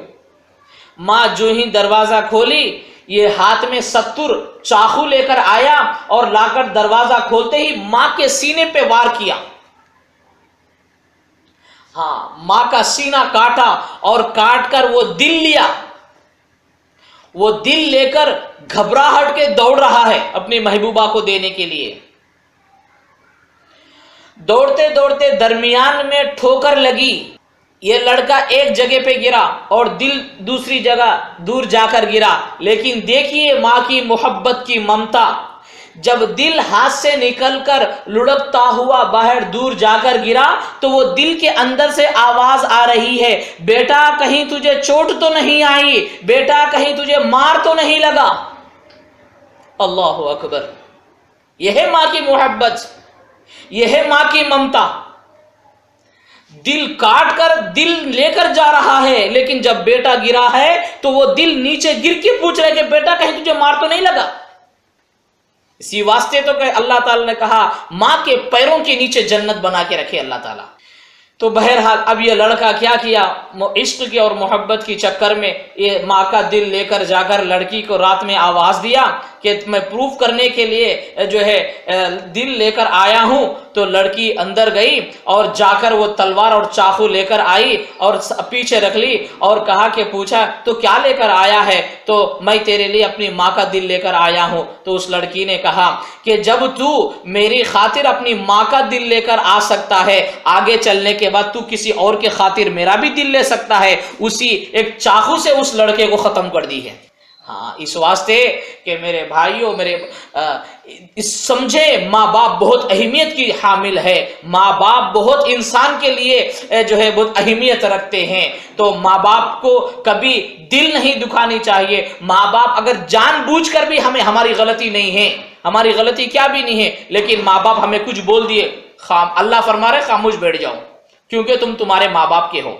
ماں جو ہی دروازہ کھولی، یہ ہاتھ میں 70 چاقو لے کر آیا اور لا کر دروازہ کھولتے ہی ماں کے سینے پہ وار کیا. ہاں، ماں کا سینہ کاٹا اور کاٹ کر وہ دل لیا. وہ دل لے کر گھبراہٹ کے دوڑ رہا ہے اپنی محبوبہ کو دینے کے لیے. دوڑتے دوڑتے درمیان میں ٹھوکر لگی. یہ لڑکا ایک جگہ پہ گرا اور دل دوسری جگہ دور جا کر گرا. لیکن دیکھیے ماں کی محبت کی ممتا. جب دل ہاتھ سے نکل کر لڑکتا ہوا باہر دور جا کر گرا تو وہ دل کے اندر سے آواز آ رہی ہے، بیٹا کہیں تجھے چوٹ تو نہیں آئی، بیٹا کہیں تجھے مار تو نہیں لگا. اللہ اکبر. یہ ہے ماں کی محبت، یہ ہے ماں کی ممتا. دل کاٹ کر دل لے کر جا رہا ہے، لیکن جب بیٹا گرا ہے تو وہ دل نیچے گر کے پوچھ رہے کہ بیٹا کہیں تجھے مار تو نہیں لگا. اسی واسطے تو کہ اللہ تعالیٰ نے کہا ماں کے پیروں کے نیچے جنت بنا کے رکھے اللہ تعالیٰ. تو بہرحال اب یہ لڑکا کیا کیا، عشق کی اور محبت کی چکر میں یہ ماں کا دل لے کر جا کر لڑکی کو رات میں آواز دیا کہ میں پروف کرنے کے لیے جو ہے دل لے کر آیا ہوں. تو لڑکی اندر گئی اور جا کر وہ تلوار اور چاقو لے کر آئی اور پیچھے رکھ لی اور کہا کہ پوچھا تو کیا لے کر آیا ہے؟ تو میں تیرے لیے اپنی ماں کا دل لے کر آیا ہوں. تو اس لڑکی نے کہا کہ جب تو میری خاطر اپنی ماں کا دل لے کر آ سکتا ہے، آگے چلنے کے بعد تو کسی اور کے خاطر میرا بھی دل لے سکتا ہے. اسی ایک چاقو سے اس لڑکے کو ختم کر دی ہے. ہاں، اس واسطے کہ میرے بھائیوں، سمجھے ماں باپ بہت اہمیت کی حامل ہے. ماں باپ بہت انسان کے لیے جو ہے بہت اہمیت رکھتے ہیں. تو ماں باپ کو کبھی دل نہیں دکھانی چاہیے. ماں باپ اگر جان بوجھ کر بھی ہماری غلطی نہیں ہے، ہماری غلطی کیا بھی نہیں ہے، لیکن ماں باپ ہمیں کچھ بول دیے، اللہ فرما رہے خاموش بیٹھ جاؤ، کیونکہ تمہارے ماں باپ کے ہو،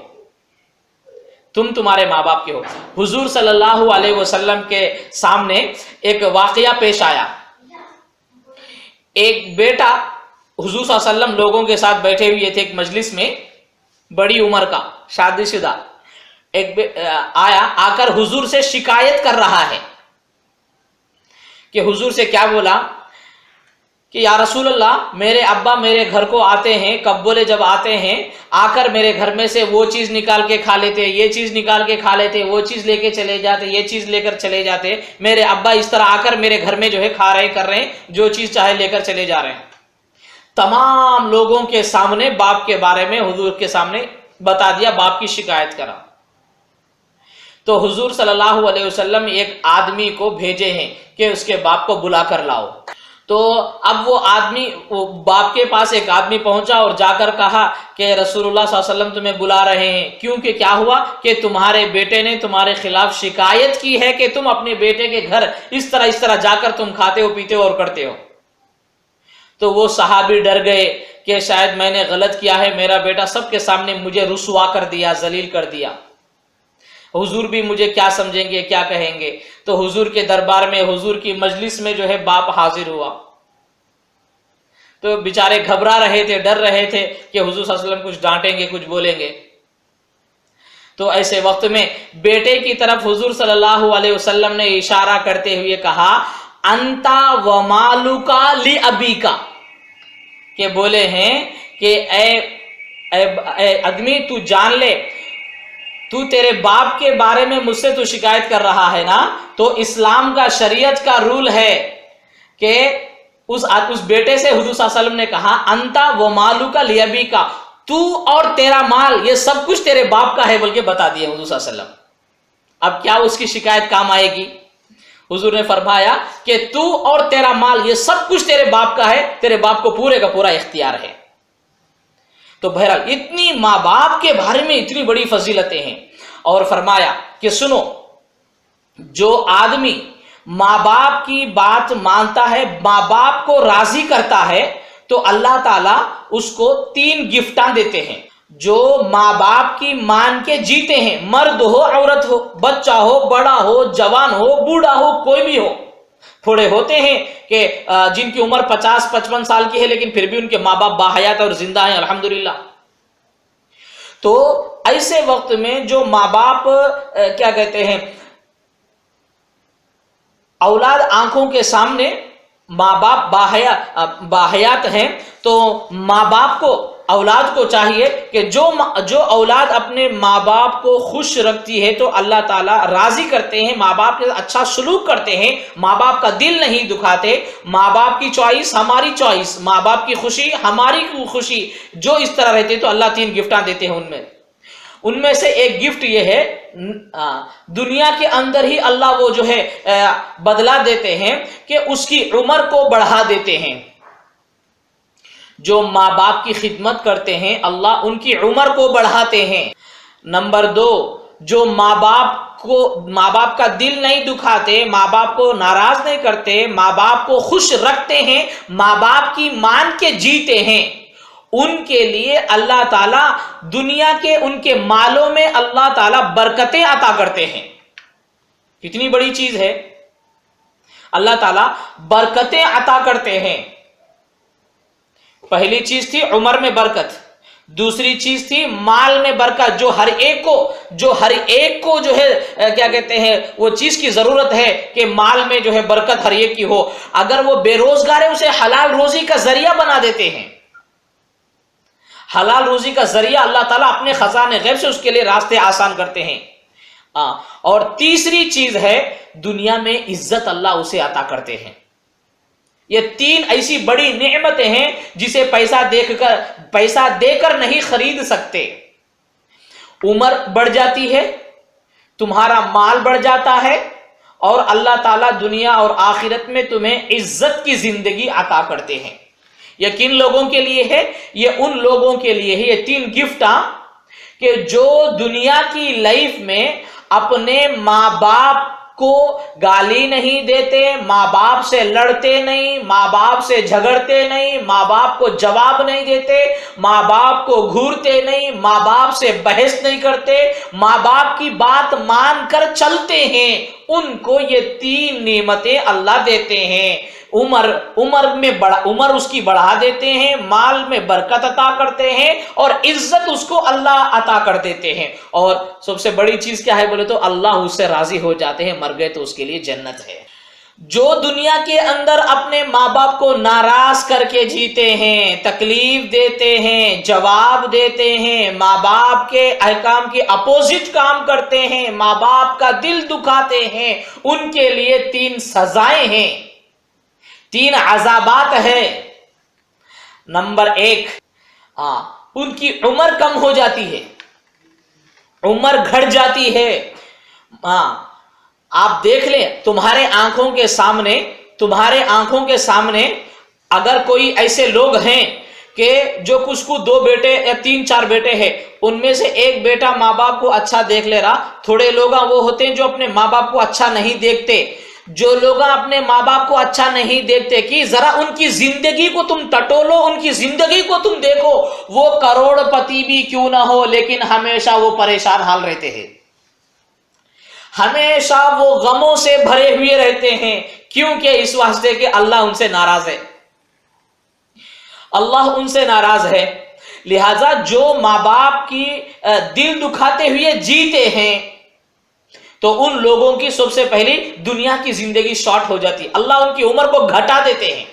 تمہارے ماں باپ کے ہو. حضور صلی اللہ علیہ وسلم کے سامنے ایک واقعہ پیش آیا. ایک بیٹا حضور صلی اللہ علیہ وسلم لوگوں کے ساتھ بیٹھے ہوئے تھے ایک مجلس میں، بڑی عمر کا شادی شدہ ایک آیا، آ کر حضور سے شکایت کر رہا ہے. کہ حضور سے کیا بولا کہ یا رسول اللہ، میرے ابا میرے گھر کو آتے ہیں، کب بولے جب آتے ہیں، آ کر میرے گھر میں سے وہ چیز نکال کے کھا لیتے، یہ چیز نکال کے کھا لیتے، وہ چیز لے کے چلے جاتے، یہ چیز لے کر چلے جاتے. میرے ابا اس طرح آ کر میرے گھر میں جو ہے کھا رہے کر رہے ہیں، جو چیز چاہے لے کر چلے جا رہے ہیں. تمام لوگوں کے سامنے باپ کے بارے میں حضور کے سامنے بتا دیا، باپ کی شکایت کرا. تو حضور صلی اللہ علیہ وسلم ایک آدمی کو بھیجے ہیں کہ اس کے باپ کو بلا کر لاؤ. تو اب وہ باپ کے پاس ایک آدمی پہنچا اور جا کر کہا کہ رسول اللہ صلی اللہ علیہ وسلم تمہیں بلا رہے ہیں. کیونکہ کیا ہوا کہ تمہارے بیٹے نے تمہارے خلاف شکایت کی ہے کہ تم اپنے بیٹے کے گھر اس طرح جا کر تم کھاتے ہو، پیتے ہو اور کرتے ہو. تو وہ صحابی ڈر گئے کہ شاید میں نے غلط کیا ہے، میرا بیٹا سب کے سامنے مجھے رسوا کر دیا، ذلیل کر دیا، حضور بھی مجھے کیا سمجھیں گے، کیا کہیں گے. تو حضور کے دربار میں، حضور کی مجلس میں جو ہے باپ حاضر ہوا. تو بیچارے گھبرا رہے تھے، ڈر رہے تھے کہ حضور صلی اللہ علیہ وسلم کچھ ڈانٹیں گے، کچھ بولیں گے. تو ایسے وقت میں بیٹے کی طرف حضور صلی اللہ علیہ وسلم نے اشارہ کرتے ہوئے کہا انتا ومالکا لابیکا، کہ بولے ہیں کہ اے آدمی تو جان لے، تو تیرے باپ کے بارے میں مجھ سے تو شکایت کر رہا ہے نا، تو اسلام کا، شریعت کا رول ہے کہ اس بیٹے سے حضور صلی اللہ علیہ وسلم نے کہا انتا ومالکا لابیکا، تو اور تیرا مال یہ سب کچھ تیرے باپ کا ہے بول کے بتا دیے حضور صلی اللہ علیہ وسلم. اب کیا اس کی شکایت کام آئے گی؟ حضور نے فرمایا کہ تو اور تیرا مال یہ سب کچھ تیرے باپ کا ہے، تیرے باپ کو پورے کا پورا اختیار ہے۔ تو بہرحال اتنی ماں باپ کے بارے میں اتنی بڑی فضیلتیں ہیں، اور فرمایا کہ سنو، جو آدمی ماں باپ کی بات مانتا ہے، ماں باپ کو راضی کرتا ہے، تو اللہ تعالیٰ اس کو 3 گفٹاں دیتے ہیں۔ جو ماں باپ کی مان کے جیتے ہیں، مرد ہو عورت ہو، بچہ ہو بڑا ہو جوان ہو بوڑھا ہو کوئی بھی ہو، تھوڑے ہوتے ہیں کہ جن کی عمر 50-55 سال کی ہے لیکن پھر بھی ان کے ماں باپ باحیات اور زندہ ہیں الحمدللہ۔ تو ایسے وقت میں جو ماں باپ کیا کہتے ہیں، اولاد آنکھوں کے سامنے ماں باپ باحیات ہیں، تو ماں باپ کو اولاد کو چاہیے کہ جو اولاد اپنے ماں باپ کو خوش رکھتی ہے تو اللہ تعالیٰ راضی کرتے ہیں، ماں باپ کے اچھا سلوک کرتے ہیں، ماں باپ کا دل نہیں دکھاتے، ماں باپ کی چوائس ہماری چوائس، ماں باپ کی خوشی ہماری خوشی، جو اس طرح رہتے تو اللہ 3 گفٹاں دیتے ہیں۔ ان میں سے ایک گفٹ یہ ہے، دنیا کے اندر ہی اللہ وہ جو ہے بدلہ دیتے ہیں کہ اس کی عمر کو بڑھا دیتے ہیں۔ جو ماں باپ کی خدمت کرتے ہیں اللہ ان کی عمر کو بڑھاتے ہیں۔ نمبر 2، جو ماں باپ کا دل نہیں دکھاتے، ماں باپ کو ناراض نہیں کرتے، ماں باپ کو خوش رکھتے ہیں، ماں باپ کی مان کے جیتے ہیں، ان کے لیے اللہ تعالیٰ دنیا کے ان کے مالوں میں اللہ تعالیٰ برکتیں عطا کرتے ہیں۔ کتنی بڑی چیز ہے، اللہ تعالیٰ برکتیں عطا کرتے ہیں۔ پہلی چیز تھی عمر میں برکت، دوسری چیز تھی مال میں برکت، جو ہر ایک کو جو ہے کیا کہتے ہیں وہ چیز کی ضرورت ہے کہ مال میں جو ہے برکت ہر ایک کی ہو۔ اگر وہ بے روزگار ہے اسے حلال روزی کا ذریعہ بنا دیتے ہیں، حلال روزی کا ذریعہ اللہ تعالیٰ اپنے خزانے غیب سے اس کے لیے راستے آسان کرتے ہیں۔ اور تیسری چیز ہے دنیا میں عزت اللہ اسے عطا کرتے ہیں۔ یہ 3 ایسی بڑی نعمتیں ہیں جسے پیسہ دے کر نہیں خرید سکتے۔ عمر بڑھ جاتی ہے، تمہارا مال بڑھ جاتا ہے، اور اللہ تعالیٰ دنیا اور آخرت میں تمہیں عزت کی زندگی عطا کرتے ہیں۔ یہ کن لوگوں کے لیے ہے؟ یہ ان لوگوں کے لیے ہے یہ 3 گفٹاں کہ جو دنیا کی لائف میں اپنے ماں باپ کو گالی نہیں دیتے، ماں باپ سے لڑتے نہیں، ماں باپ سے جھگڑتے نہیں، ماں باپ کو جواب نہیں دیتے، ماں باپ کو گھورتے نہیں، ماں باپ سے بحث نہیں کرتے، ماں باپ کی بات مان کر چلتے ہیں، ان کو یہ 3 نعمتیں اللہ دیتے ہیں۔ عمر اس کی بڑھا دیتے ہیں، مال میں برکت عطا کرتے ہیں، اور عزت اس کو اللہ عطا کر دیتے ہیں، اور سب سے بڑی چیز کیا ہے بولے تو اللہ اس سے راضی ہو جاتے ہیں، مر گئے تو اس کے لیے جنت ہے۔ جو دنیا کے اندر اپنے ماں باپ کو ناراض کر کے جیتے ہیں، تکلیف دیتے ہیں، جواب دیتے ہیں، ماں باپ کے احکام کی اپوزٹ کام کرتے ہیں، ماں باپ کا دل دکھاتے ہیں، ان کے لیے 3 سزائیں ہیں، 3 عذابات ہے۔ نمبر 1، ان کی عمر کم ہو جاتی ہے، عمر گھٹ جاتی ہے۔ آپ دیکھ لیں تمہارے آنکھوں کے سامنے اگر کوئی ایسے لوگ ہیں کہ جو کچھ کو 2 بیٹے یا 3-4 بیٹے ہیں، ان میں سے ایک بیٹا ماں باپ کو اچھا دیکھ لے رہا، تھوڑے لوگ وہ ہوتے ہیں جو اپنے ماں باپ کو اچھا نہیں دیکھتے۔ جو لوگ اپنے ماں باپ کو اچھا نہیں دیکھتے کہ ذرا ان کی زندگی کو تم ٹٹولو، ان کی زندگی کو تم دیکھو، وہ کروڑ پتی بھی کیوں نہ ہو لیکن ہمیشہ وہ پریشان حال رہتے ہیں، ہمیشہ وہ غموں سے بھرے ہوئے رہتے ہیں۔ کیونکہ اس واسطے کہ اللہ ان سے ناراض ہے، اللہ ان سے ناراض ہے۔ لہذا جو ماں باپ کی دل دکھاتے ہوئے جیتے ہیں تو ان لوگوں کی سب سے پہلی دنیا کی زندگی شارٹ ہو جاتی ہے، اللہ ان کی عمر کو گھٹا دیتے ہیں،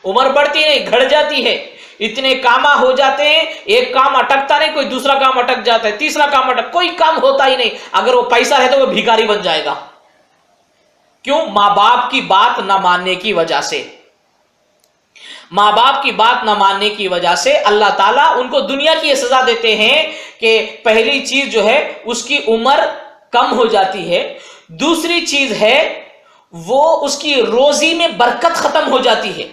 عمر بڑھتی نہیں گھٹ جاتی ہے، اتنے کام ہو جاتے ہیں، ایک کام اٹکتا نہیں کوئی دوسرا کام اٹک جاتا ہے، تیسرا کام کوئی کام ہوتا ہی نہیں، اگر وہ پیسہ ہے تو وہ بھیکاری بن جائے گا۔ کیوں؟ ماں باپ کی بات نہ ماننے کی وجہ سے، ماں باپ کی بات نہ ماننے کی وجہ سے اللہ تعالیٰ ان کو دنیا کی یہ سزا دیتے ہیں کہ پہلی چیز جو ہے اس کی عمر کم ہو جاتی ہے. دوسری چیز ہے وہ اس کی روزی میں برکت ختم ہو جاتی ہے.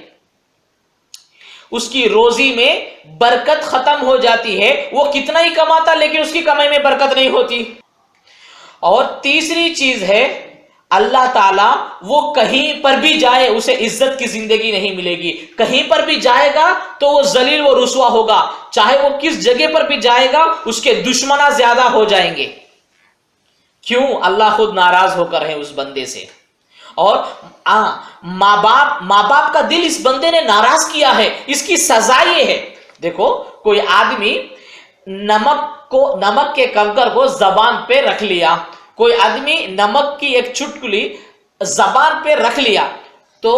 اس کی روزی میں برکت ختم ہو جاتی ہے. وہ کتنا ہی کماتا لیکن اس کی کمائی میں برکت نہیں ہوتی. اور تیسری چیز ہے اللہ تعالیٰ وہ کہیں پر بھی جائے اسے عزت کی زندگی نہیں ملے گی. کہیں پر بھی جائے گا تو وہ ذلیل و رسوا ہوگا. چاہے وہ کس جگہ پر بھی جائے گا اس کے دشمنا زیادہ ہو جائیں گے. کیوں؟ اللہ خود ناراض ہو کر ہے اس بندے سے. اور ماں باپ کا دل اس بندے نے ناراض کیا ہے. اس کی سزا یہ ہے. دیکھو کوئی آدمی نمک کے کنکر کو زبان پہ رکھ لیا. کوئی آدمی نمک کی ایک چٹکلی زبان پہ رکھ لیا تو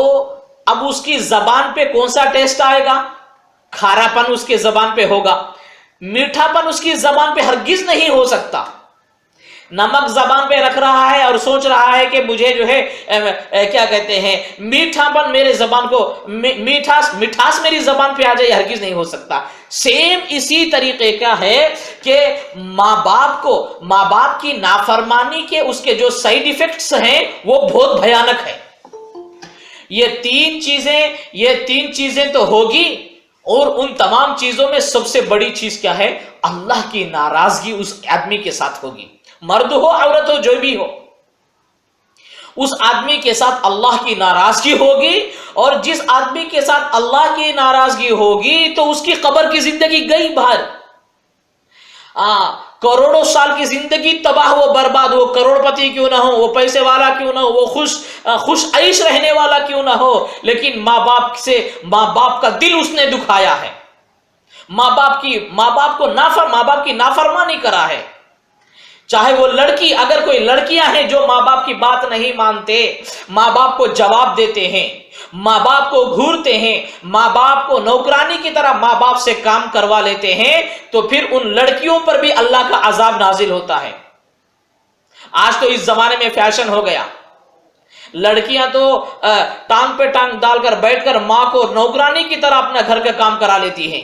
اب اس کی زبان پہ کون سا ٹیسٹ آئے گا؟ کھارا پن اس کے زبان پہ ہوگا. میٹھا پن اس کی زبان پہ ہرگز نہیں ہو سکتا. نمک زبان پہ رکھ رہا ہے اور سوچ رہا ہے کہ مجھے جو ہے کیا کہتے ہیں میٹھا پن میرے زبان کو مٹھاس میری زبان پہ آ جائے، ہرگز نہیں ہو سکتا. سیم اسی طریقے کا ہے کہ ماں باپ کی نافرمانی کے اس کے جو سائیڈ ایفیکٹس ہیں وہ بہت بھیانک ہے. یہ تین چیزیں تو ہوگی، اور ان تمام چیزوں میں سب سے بڑی چیز کیا ہے؟ اللہ کی ناراضگی اس آدمی کے ساتھ ہوگی. مرد ہو عورت ہو جو بھی ہو، اس آدمی کے ساتھ اللہ کی ناراضگی ہوگی. اور جس آدمی کے ساتھ اللہ کی ناراضگی ہوگی تو اس کی قبر کی زندگی گئی باہر. کروڑوں سال کی زندگی تباہ و برباد. وہ کروڑ پتی کیوں نہ ہو، وہ پیسے والا کیوں نہ ہو، وہ خوش عیش رہنے والا کیوں نہ ہو، لیکن ماں باپ کا دل اس نے دکھایا ہے. ماں باپ کی نافرمانی کرا ہے. چاہے وہ لڑکی، اگر کوئی لڑکیاں ہیں جو ماں باپ کی بات نہیں مانتے، ماں باپ کو جواب دیتے ہیں، ماں باپ کو گھورتے ہیں، ماں باپ کو نوکرانی کی طرح ماں باپ سے کام کروا لیتے ہیں، تو پھر ان لڑکیوں پر بھی اللہ کا عذاب نازل ہوتا ہے. آج تو اس زمانے میں فیشن ہو گیا. لڑکیاں تو ٹانگ پہ ٹانگ ڈال کر بیٹھ کر ماں کو نوکرانی کی طرح اپنا گھر کا کام کرا لیتی ہیں.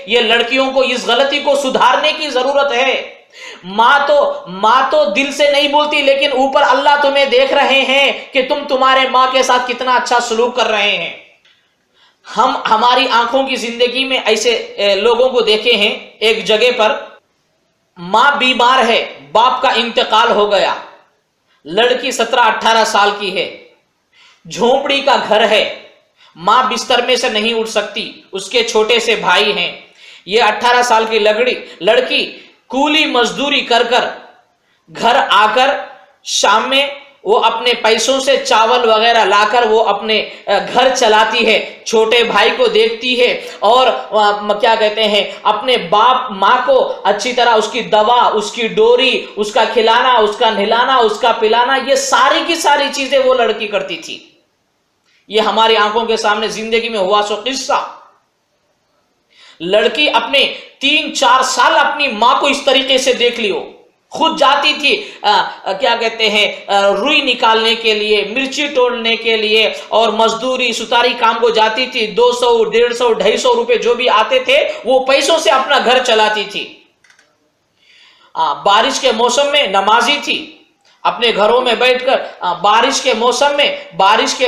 یہ لڑکیوں کو اس غلطی کو سدھارنے کی ضرورت ہے. ماں تو دل سے نہیں بولتی، لیکن اوپر اللہ تمہیں دیکھ رہے ہیں کہ تم تمہارے ماں کے ساتھ کتنا اچھا سلوک کر رہے ہیں. ہماری آنکھوں کی زندگی میں ایسے لوگوں کو دیکھے ہیں. ایک جگہ پر ماں بیمار ہے، باپ کا انتقال ہو گیا، لڑکی 17-18 سال کی ہے، جھونپڑی کا گھر ہے، ماں بستر میں سے نہیں اٹھ سکتی، اس کے چھوٹے سے بھائی ہیں. یہ 18 سال کی لڑکی کولی مزدوری کر گھر آ کر شام میں وہ اپنے پیسوں سے چاول وغیرہ لا کر وہ اپنے گھر چلاتی ہے، چھوٹے بھائی کو دیکھتی ہے، اور کیا کہتے ہیں اپنے ماں کو اچھی طرح اس کی دوا، اس کی ڈوری، اس کا کھلانا، اس کا نہلانا، اس کا پلانا، یہ ساری کی ساری چیزیں وہ لڑکی کرتی تھی. یہ ہماری آنکھوں کے سامنے زندگی میں ہوا سو قصہ. لڑکی اپنے 3-4 سال اپنی ماں کو اس طریقے سے دیکھ لیو. خود جاتی تھی کیا کہتے ہیں روئی نکالنے کے لیے، مرچی توڑنے کے لیے، اور مزدوری ستاری کام کو جاتی تھی. 200 150 250 روپے جو بھی آتے تھے وہ پیسوں سے اپنا گھر چلاتی تھی. بارش کے موسم میں نمازی تھی، اپنے گھروں میں بیٹھ کر بارش کے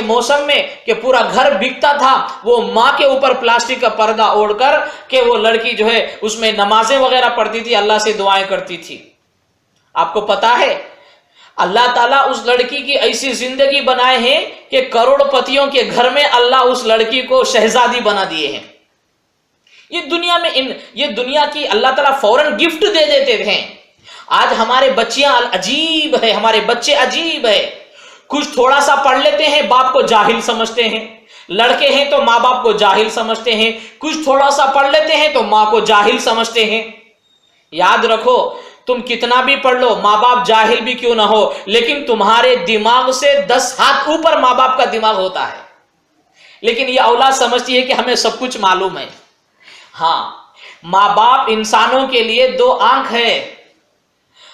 موسم میں کہ پورا گھر بکتا تھا، وہ ماں کے اوپر پلاسٹک کا پردہ اوڑھ کر کہ وہ لڑکی جو ہے اس میں نمازیں وغیرہ پڑھتی تھی، اللہ سے دعائیں کرتی تھی. آپ کو پتا ہے اللہ تعالیٰ اس لڑکی کی ایسی زندگی بنائے ہیں کہ کروڑ پتیوں کے گھر میں اللہ اس لڑکی کو شہزادی بنا دیے ہیں. یہ دنیا کی اللہ تعالیٰ فوراً گفٹ دے دیتے ہیں. آج ہمارے بچیاں عجیب ہے، ہمارے بچے عجیب ہے. کچھ تھوڑا سا پڑھ لیتے ہیں باپ کو جاہل سمجھتے ہیں، لڑکے ہیں تو ماں باپ کو جاہل سمجھتے ہیں، کچھ تھوڑا سا پڑھ لیتے ہیں تو ماں کو جاہل سمجھتے ہیں. یاد رکھو تم کتنا بھی پڑھ لو، ماں باپ جاہل بھی کیوں نہ ہو، لیکن تمہارے دماغ سے 10 ہاتھ اوپر ماں باپ کا دماغ ہوتا ہے. لیکن یہ اولاد سمجھتی ہے کہ ہمیں سب کچھ معلوم ہے. ہاں، ماں باپ انسانوں کے لیے 2 آنکھ ہے.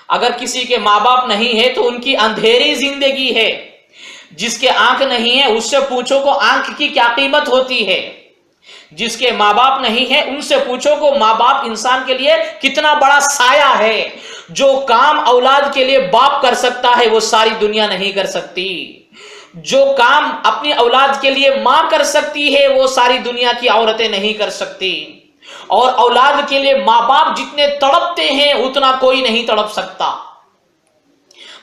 اگر کسی کے ماں باپ نہیں ہے تو ان کی اندھیری زندگی ہے. جس کے آنکھ نہیں ہے اس سے پوچھو کو آنکھ کی کیا قیمت ہوتی ہے. جس کے ماں باپ نہیں ہے ان سے پوچھو کو ماں باپ انسان کے لیے کتنا بڑا سایہ ہے. جو کام اولاد کے لیے باپ کر سکتا ہے وہ ساری دنیا نہیں کر سکتی، جو کام اپنی اولاد کے لیے ماں کر سکتی ہے وہ ساری دنیا کی عورتیں نہیں کر سکتی، اور اولاد کے لیے ماں باپ جتنے تڑپتے ہیں اتنا کوئی نہیں تڑپ سکتا،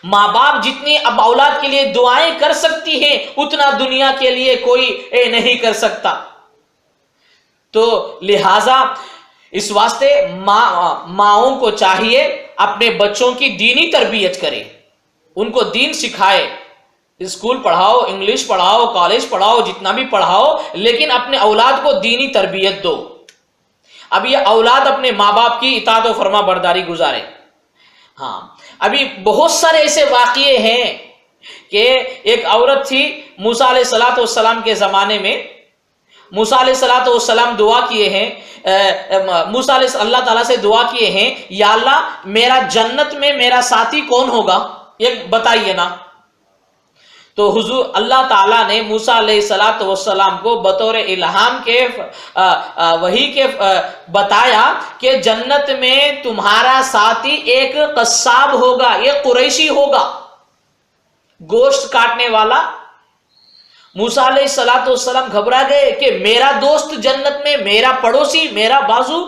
ماں باپ جتنی اب اولاد کے لیے دعائیں کر سکتی ہیں اتنا دنیا کے لیے کوئی نہیں کر سکتا۔ تو لہذا اس واسطے ماؤں کو چاہیے اپنے بچوں کی دینی تربیت کرے، ان کو دین سکھائے، اسکول پڑھاؤ، انگلش پڑھاؤ، کالج پڑھاؤ، جتنا بھی پڑھاؤ، لیکن اپنے اولاد کو دینی تربیت دو۔ اب یہ اولاد اپنے ماں باپ کی اطاعت و فرما برداری گزارے۔ ہاں، ابھی بہت سارے ایسے واقعے ہیں کہ ایک عورت تھی موسیٰ علیہ السلام کے زمانے میں، موسیٰ علیہ السلام دعا کیے ہیں، موسیٰ علیہ اللہ تعالیٰ سے دعا کیے ہیں، یا اللہ میرا جنت میں میرا ساتھی کون ہوگا یہ بتائیے نا۔ تو حضور اللہ تعالیٰ نے موسیٰ علیہ السلام کو بطور الہام کے وحی کے بتایا کہ جنت میں تمہارا ساتھی ایک قصاب ہوگا، ایک قریشی ہوگا، گوشت کاٹنے والا۔ موسیٰ علیہ السلام گھبرا گئے کہ میرا دوست جنت میں، میرا پڑوسی، میرا بازو،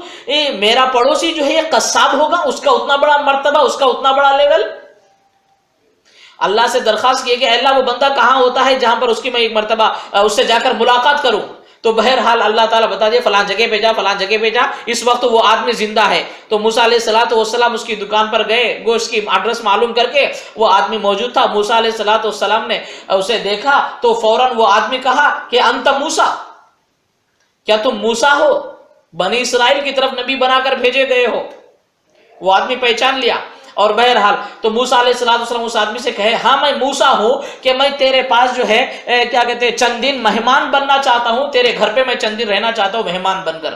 میرا پڑوسی جو ہے یہ قصاب ہوگا، اس کا اتنا بڑا مرتبہ، اس کا اتنا بڑا لیول۔ اللہ سے درخواست کی کہ اے اللہ وہ بندہ کہاں ہوتا ہے جہاں پر اس کی میں ایک مرتبہ اس سے جا کر ملاقات کروں۔ تو بہرحال اللہ تعالیٰ بتا دے فلاں جگہ پہ جا، فلاں جگہ پہ جا۔ اس وقت وہ آدمی زندہ ہے، تو موسیٰ علیہ السلام اس کی دکان پر گئے، گوشت کی ایڈریس معلوم کر کے وہ آدمی موجود تھا۔ موسیٰ علیہ السلام نے اسے دیکھا تو فوراً وہ آدمی کہا کہ انت موسیٰ، کیا تم موسیٰ ہو، بنی اسرائیل کی طرف نبی بنا کر بھیجے گئے ہو؟ وہ آدمی پہچان لیا، اور بہرحال تو موسیٰ علیہ السلام اس آدمی سے کہے ہاں میں موسیٰ ہوں کہ میں تیرے پاس جو ہے کیا کہتے ہیں چند دن مہمان بننا چاہتا ہوں، تیرے گھر پہ میں چند دن رہنا چاہتا ہوں مہمان بن کر۔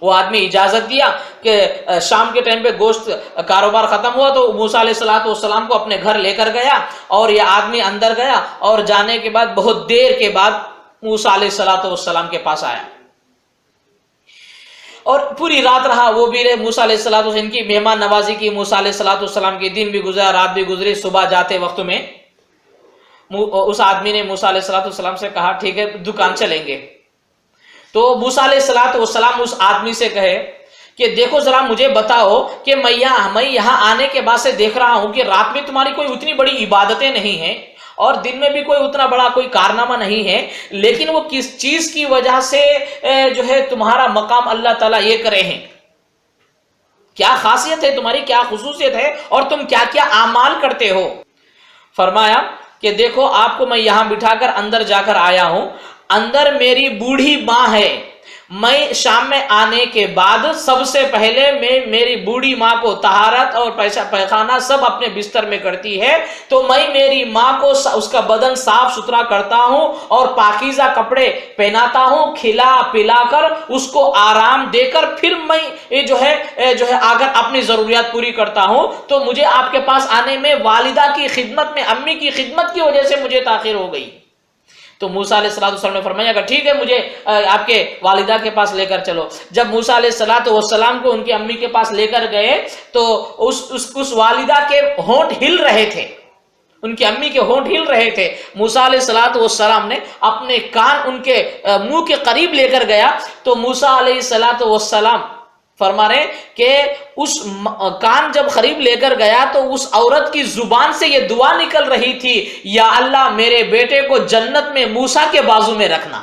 وہ آدمی اجازت دیا کہ شام کے ٹائم پہ گوشت کاروبار ختم ہوا تو موسیٰ علیہ السلام کو اپنے گھر لے کر گیا، اور یہ آدمی اندر گیا، اور جانے کے بعد بہت دیر کے بعد موسیٰ علیہ السلام کے پاس آیا، اور پوری رات رہا، وہ بھی رہے موسیٰ علیہ السلام ان کی مہمان نوازی کی، موسیٰ علیہ السلام کے دن بھی گزرا، رات بھی گزری۔ صبح جاتے وقت میں اس آدمی نے موسیٰ علیہ السلام سے کہا ٹھیک ہے دکان چلیں گے۔ تو موسیٰ علیہ السلام اس آدمی سے کہے کہ دیکھو ذرا مجھے بتاؤ کہ میں یہاں آنے کے بعد سے دیکھ رہا ہوں کہ رات میں تمہاری کوئی اتنی بڑی عبادتیں نہیں ہیں، اور دن میں بھی کوئی اتنا بڑا کوئی کارنامہ نہیں ہے، لیکن وہ کس چیز کی وجہ سے جو ہے تمہارا مقام اللہ تعالیٰ یہ کرے ہیں؟ کیا خاصیت ہے تمہاری، کیا خصوصیت ہے، اور تم کیا کیا اعمال کرتے ہو؟ فرمایا کہ دیکھو آپ کو میں یہاں بٹھا کر اندر جا کر آیا ہوں، اندر میری بوڑھی ماں ہے، میں شام میں آنے کے بعد سب سے پہلے میں میری بوڑھی ماں کو طہارت اور پیخانہ سب اپنے بستر میں کرتی ہے، تو میں میری ماں کو اس کا بدن صاف ستھرا کرتا ہوں اور پاکیزہ کپڑے پہناتا ہوں، کھلا پلا کر اس کو آرام دے کر پھر میں جو ہے آ کر اپنی ضروریات پوری کرتا ہوں۔ تو مجھے آپ کے پاس آنے میں والدہ کی خدمت میں، امی کی خدمت کی وجہ سے مجھے تاخیر ہو گئی۔ تو موسیٰ علیہ السلام نے فرمایا کہ ٹھیک ہے مجھے آپ کے والدہ کے پاس لے کر چلو۔ جب موسیٰ علیہ السلام کو ان کی امی کے پاس لے کر گئے تو اس والدہ کے ہونٹ ہل رہے تھے، ان کی امی کے ہونٹ ہل رہے تھے۔ موسیٰ علیہ السلام نے اپنے کان ان کے منہ کے قریب لے کر گیا، تو موسیٰ علیہ السلام فرما رہے کہ اس کان جب قریب لے کر گیا تو اس عورت کی زبان سے یہ دعا نکل رہی تھی، یا اللہ میرے بیٹے کو جنت میں موسیٰ کے بازو میں رکھنا۔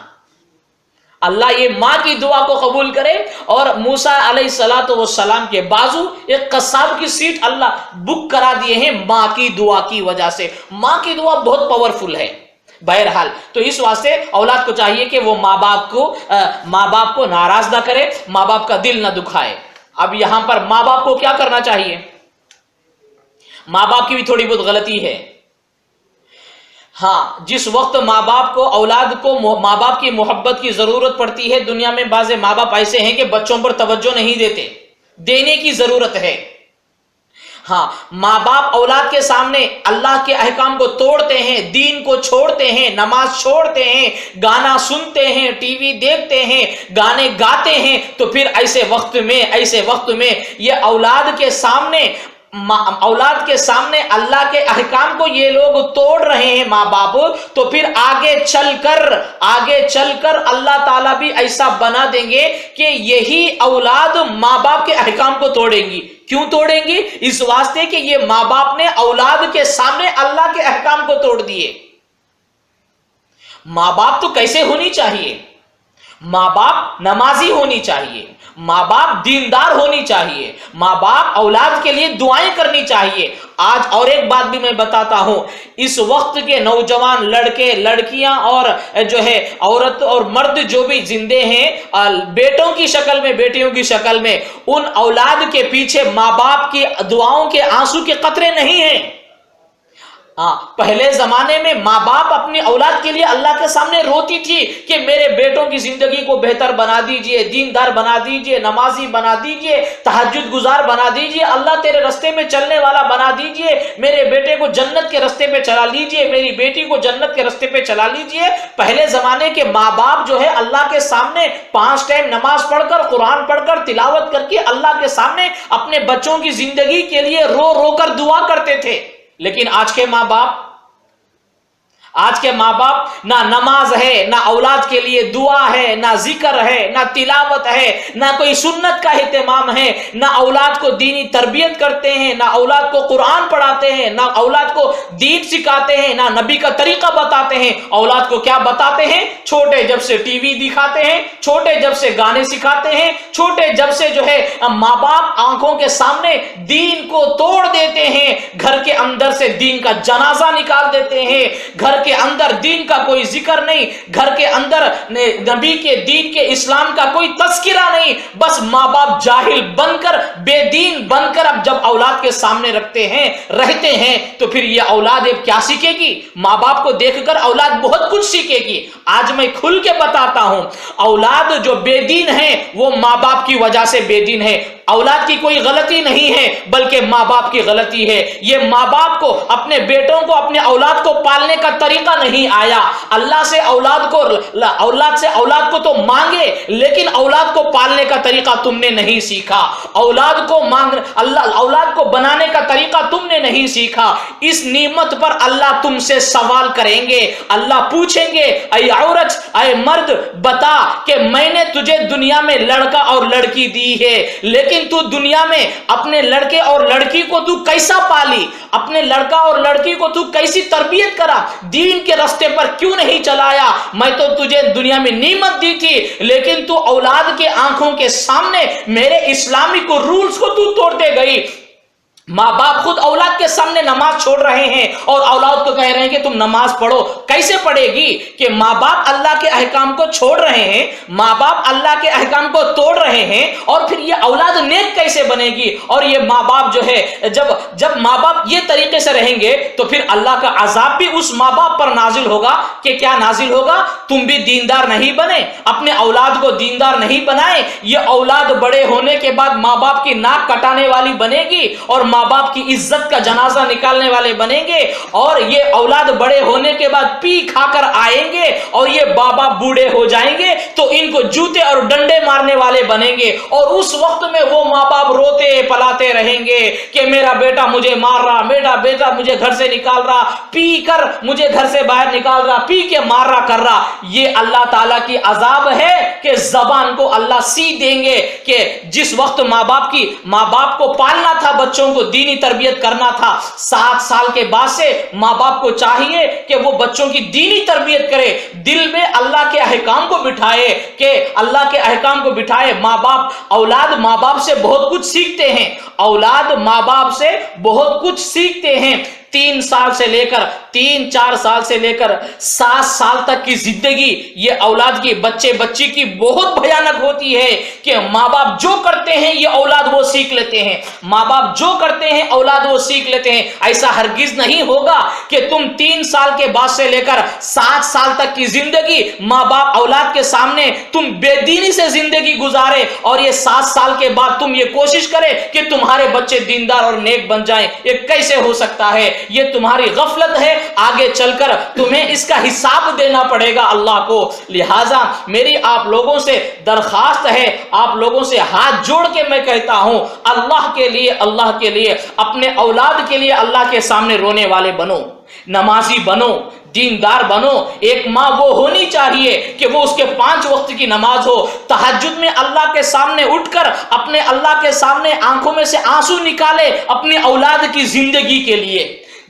اللہ یہ ماں کی دعا کو قبول کرے، اور موسیٰ علیہ السلام کے بازو ایک قصاب کی سیٹ اللہ بک کرا دیے ہیں ماں کی دعا کی وجہ سے۔ ماں کی دعا بہت پاورفل ہے۔ بہرحال تو اس واسطے اولاد کو چاہیے کہ وہ ماں باپ کو ناراض نہ کرے، ماں باپ کا دل نہ دکھائے۔ اب یہاں پر ماں باپ کو کیا کرنا چاہیے؟ ماں باپ کی بھی تھوڑی بہت غلطی ہے۔ ہاں، جس وقت ماں باپ کو اولاد کو ماں باپ کی محبت کی ضرورت پڑتی ہے، دنیا میں بعض ماں باپ ایسے ہیں کہ بچوں پر توجہ نہیں دیتے، دینے کی ضرورت ہے۔ ہاں، ماں باپ اولاد کے سامنے اللہ کے احکام کو توڑتے ہیں، دین کو چھوڑتے ہیں، نماز چھوڑتے ہیں، گانا سنتے ہیں، ٹی وی دیکھتے ہیں، گانے گاتے ہیں، تو پھر ایسے وقت میں یہ اولاد کے سامنے اللہ کے احکام کو یہ لوگ توڑ رہے ہیں ماں باپ، تو پھر آگے چل کر اللہ تعالیٰ بھی ایسا بنا دیں گے کہ یہی اولاد ماں باپ کے احکام کو توڑیں گی۔ کیوں توڑیں گی؟ اس واسطے کہ یہ ماں باپ نے اولاد کے سامنے اللہ کے احکام کو توڑ دیے۔ ماں باپ تو کیسے ہونی چاہیے؟ ماں باپ نمازی ہونی چاہیے، ماں باپ دیندار ہونی چاہیے، ماں باپ اولاد کے لیے دعائیں کرنی چاہیے۔ آج اور ایک بات بھی میں بتاتا ہوں، اس وقت کے نوجوان لڑکے لڑکیاں اور جو ہے عورت اور مرد جو بھی زندے ہیں بیٹوں کی شکل میں بیٹیوں کی شکل میں، ان اولاد کے پیچھے ماں باپ کی دعاؤں کے آنسو کے قطرے نہیں ہیں۔ پہلے زمانے میں ماں باپ اپنی اولاد کے لیے اللہ کے سامنے روتی تھی کہ میرے بیٹوں کی زندگی کو بہتر بنا دیجئے، دیندار بنا دیجئے، نمازی بنا دیجئے، تہجد گزار بنا دیجئے، اللہ تیرے رستے میں چلنے والا بنا دیجئے، میرے بیٹے کو جنت کے رستے پہ چلا لیجئے، میری بیٹی کو جنت کے رستے پہ چلا لیجئے۔ پہلے زمانے کے ماں باپ جو ہے اللہ کے سامنے 5 ٹائم نماز پڑھ کر، قرآن پڑھ کر، تلاوت کر کے اللہ کے سامنے اپنے بچوں کی زندگی کے لیے رو رو کر دعا کرتے تھے۔ لیکن آج کے ماں باپ نہ نماز ہے، نہ اولاد کے لیے دعا ہے، نہ ذکر ہے، نہ تلاوت ہے، نہ کوئی سنت کا اہتمام ہے، نہ اولاد کو دینی تربیت کرتے ہیں، نہ اولاد کو قرآن پڑھاتے ہیں، نہ اولاد کو دین سکھاتے ہیں، نہ نبی کا طریقہ بتاتے ہیں۔ اولاد کو کیا بتاتے ہیں؟ چھوٹے جب سے ٹی وی دکھاتے ہیں، چھوٹے جب سے گانے سکھاتے ہیں، چھوٹے جب سے جو ہے ماں باپ آنکھوں کے سامنے دین کو توڑ دیتے ہیں، گھر کے اندر سے دین کا جنازہ نکال دیتے ہیں، گھر کے اندر دین کا کوئی ذکر نہیں، گھر کے اندر نبی کے دین کے اسلام کا کوئی تذکرہ نہیں، بس ماں باپ جاہل بن کر، بے دین بن کر اب جب اولاد کے سامنے رہتے ہیں تو پھر یہ اولاد اب کیا سیکھے گی؟ ماں باپ کو دیکھ کر اولاد بہت کچھ سیکھے گی۔ آج میں کھل کے بتاتا ہوں، اولاد جو بے دین ہے وہ ماں باپ کی وجہ سے بے دین ہے۔ اولاد کی کوئی غلطی نہیں ہے بلکہ ماں باپ کی غلطی ہے۔ یہ ماں باپ کو اپنے بیٹوں کو، اپنے اولاد کو پالنے کا طریقہ نہیں آیا۔ اللہ سے اولاد کو تو مانگے، لیکن اولاد کو پالنے کا طریقہ تم نے نہیں سیکھا۔ اولاد کو بنانے کا طریقہ تم نے نہیں سیکھا۔ اس نعمت پر اللہ تم سے سوال کریں گے۔ اللہ پوچھیں گے، اے عورت، اے مرد، بتا کہ میں نے تجھے دنیا میں لڑکا اور لڑکی دی ہے، لیکن تو دنیا میں اپنے لڑکے اور لڑکی کو تو کیسا پالی؟ اپنے لڑکا اور لڑکی کو تو کیسی تربیت کرا؟ دین کے راستے پر کیوں نہیں چلایا؟ میں تو تجھے دنیا میں نعمت دی تھی، لیکن تو اولاد کے آنکھوں کے سامنے میرے اسلامی کو رولز کو تو توڑتے گئی۔ ماں باپ خود اولاد کے سامنے نماز چھوڑ رہے ہیں اور اولاد کو کہہ رہے ہیں کہ تم نماز پڑھو۔ کیسے پڑھے گی کہ ماں باپ اللہ کے احکام کو چھوڑ رہے ہیں، ماں باپ اللہ کے احکام کو توڑ رہے ہیں، اور پھر یہ اولاد نیک کیسے بنے گی؟ اور یہ ماں باپ جو ہے جب ماں باپ یہ طریقے سے رہیں گے تو پھر اللہ کا عذاب بھی اس ماں باپ پر نازل ہوگا۔ کہ کیا نازل ہوگا؟ تم بھی دیندار نہیں بنے، اپنے اولاد کو دیندار نہیں بنائے، یہ اولاد بڑے ہونے کے بعد ماں باپ کی ناک کٹانے والی بنے گی اور ماں باپ کی عزت کا جنازہ نکالنے والے بنیں گے، اور یہ اولاد بڑے ہونے کے بعد پی کھا کر آئیں گے اور یہ بابا بوڑھے ہو جائیں گے تو ان کو جوتے اور ڈنڈے مارنے والے بنیں گے، اور اس وقت میں وہ ماں باپ روتے پلاتے رہیں گے کہ میرا بیٹا مجھے مار رہا، میرا بیٹا مجھے گھر سے نکال رہا، پی کر مجھے گھر سے باہر نکال رہا، پی کے مار رہا کر رہا۔ یہ اللہ تعالیٰ کی عذاب ہے کہ زبان کو اللہ سی دیں گے کہ جس وقت ماں باپ کو پالنا تھا، بچوں کو دینی تربیت کرنا تھا، 7 سال کے بعد سے ماں باپ کو چاہیے کہ وہ بچوں کی دینی تربیت کرے، دل میں اللہ کے احکام کو بٹھائے، کہ اللہ کے احکام کو بٹھائے۔ اولاد ماں باپ سے بہت کچھ سیکھتے ہیں، اولاد ماں باپ سے بہت کچھ سیکھتے ہیں۔ 3 سال سے لے کر 3-4 سال سے لے کر 7 سال تک کی زندگی یہ اولاد کی بچی کی بہت بھیانک ہوتی ہے کہ ماں باپ جو کرتے ہیں یہ اولاد وہ سیکھ لیتے ہیں، ماں باپ جو کرتے ہیں اولاد وہ سیکھ لیتے ہیں۔ ایسا ہرگز نہیں ہوگا کہ تم 3 سال کے بعد سے لے کر 7 سال تک کی زندگی ماں باپ اولاد کے سامنے تم بے دینی سے زندگی گزارے اور یہ 7 سال کے بعد تم یہ کوشش کرے کہ تم تمہارے بچے دیندار اور نیک بن جائیں، یہ کیسے ہو سکتا ہے؟ یہ تمہاری غفلت ہے، آگے چل کر تمہیں اس کا حساب دینا پڑے گا اللہ کو۔ لہٰذا میری آپ لوگوں سے درخواست ہے، آپ لوگوں سے ہاتھ جوڑ کے میں کہتا ہوں، اللہ کے لیے اپنے اولاد کے لیے اللہ کے سامنے رونے والے بنو، نمازی بنو، دیندار بنو۔ ایک ماں وہ ہونی چاہیے کہ وہ اس کے 5 وقت کی نماز ہو، تہجد میں اللہ کے سامنے اٹھ کر اپنے اللہ کے سامنے آنکھوں میں سے آنسو نکالے اپنی اولاد کی زندگی کے لیے۔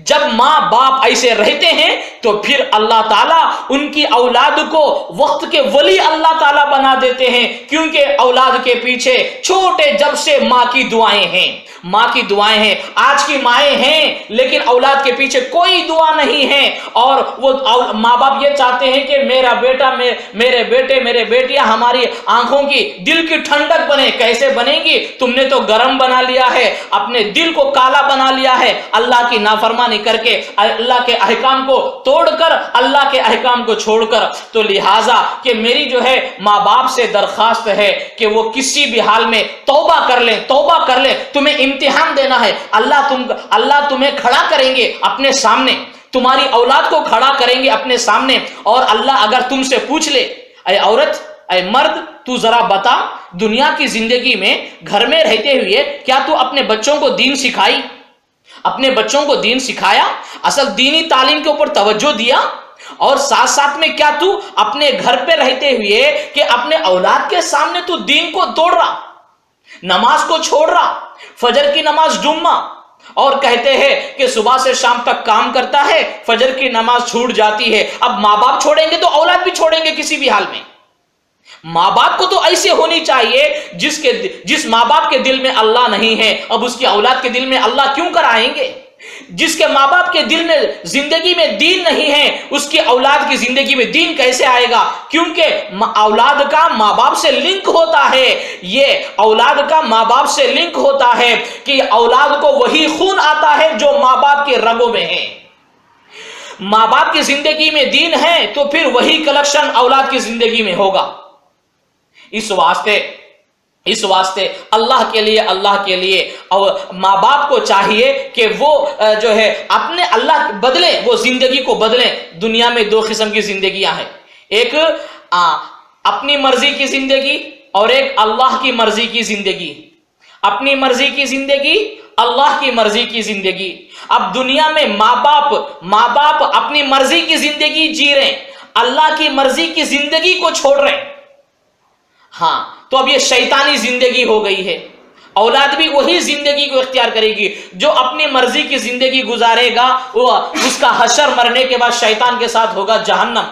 جب ماں باپ ایسے رہتے ہیں تو پھر اللہ تعالیٰ ان کی اولاد کو وقت کے ولی اللہ تعالیٰ بنا دیتے ہیں، کیونکہ اولاد کے پیچھے چھوٹے جب سے ماں کی دعائیں ہیں، ماں کی دعائیں ہیں۔ آج کی مائیں ہیں لیکن اولاد کے پیچھے کوئی دعا نہیں ہے، اور وہ ماں باپ یہ چاہتے ہیں کہ میرا بیٹا، میرے بیٹے، میرے بیٹیاں ہماری آنکھوں کی، دل کی ٹھنڈک بنے۔ کیسے بنے گی؟ تم نے تو گرم بنا لیا ہے، اپنے دل کو کالا بنا لیا ہے اللہ کی نافرمانی کر کے، اللہ کے احکام کو توڑ کر، اللہ کے احکام کو چھوڑ کر۔ تو لہٰذا کہ میری جو ہے ماں باپ سے درخواست ہے کہ وہ کسی بھی حال میں توبہ کر لیں، توبہ کر لیں۔ تمہیں امتحان دینا ہے، اللہ تمہیں کھڑا کریں گے اپنے سامنے، تمہاری اولاد کو کھڑا کریں گے اپنے سامنے، اور اللہ اگر تم سے پوچھ لے، اے عورت، اے مرد، تو ذرا بتا، دنیا کی زندگی میں گھر میں رہتے ہوئے کیا تو اپنے بچوں کو دین سکھائی؟ اپنے بچوں کو دین سکھایا؟ اصل دینی تعلیم کے اوپر توجہ دیا؟ اور ساتھ ساتھ میں کیا تو اپنے گھر پہ رہتے ہوئے کہ اپنے اولاد کے سامنے تو دین کو توڑ رہا، نماز کو چھوڑ رہا، فجر کی نماز جمعہ، اور کہتے ہیں کہ صبح سے شام تک کام کرتا ہے، فجر کی نماز چھوٹ جاتی ہے۔ اب ماں باپ چھوڑیں گے تو اولاد بھی چھوڑیں گے کسی بھی حال میں۔ ماں باپ کو تو ایسے ہونی چاہیے جس ماں باپ کے دل میں اللہ نہیں ہے، اب اس کی اولاد کے دل میں اللہ کیوں کر آئیں گے؟ جس کے ماں باپ کے دل میں زندگی میں دین نہیں ہے، اس کی اولاد کی زندگی میں دین کیسے آئے گا؟ کیونکہ اولاد کا ماں باپ سے لنک ہوتا ہے، یہ اولاد کا ماں باپ سے لنک ہوتا ہے کہ اولاد کو وہی خون آتا ہے جو ماں باپ کے رگوں میں ہے۔ ماں باپ کی زندگی میں دین ہے تو پھر وہی کلیکشن اولاد کی زندگی میں ہوگا۔ اس واسطے اللہ کے لیے اور ماں باپ کو چاہیے کہ وہ جو ہے اپنے اللہ بدلیں، وہ زندگی کو بدلیں۔ دنیا میں 2 قسم کی زندگیاں ہیں، ایک اپنی مرضی کی زندگی اور ایک اللہ کی مرضی کی زندگی۔ اپنی مرضی کی زندگی، اللہ کی مرضی کی زندگی۔ اب دنیا میں ماں باپ اپنی مرضی کی زندگی جی رہے ہیں، اللہ کی مرضی کی زندگی کو چھوڑ رہے ہیں۔ ہاں، تو اب یہ شیطانی زندگی ہو گئی ہے۔ اولاد بھی وہی زندگی کو اختیار کرے گی، جو اپنی مرضی کی زندگی گزارے گا وہ اس کا حشر مرنے کے بعد شیطان کے ساتھ ہوگا جہنم۔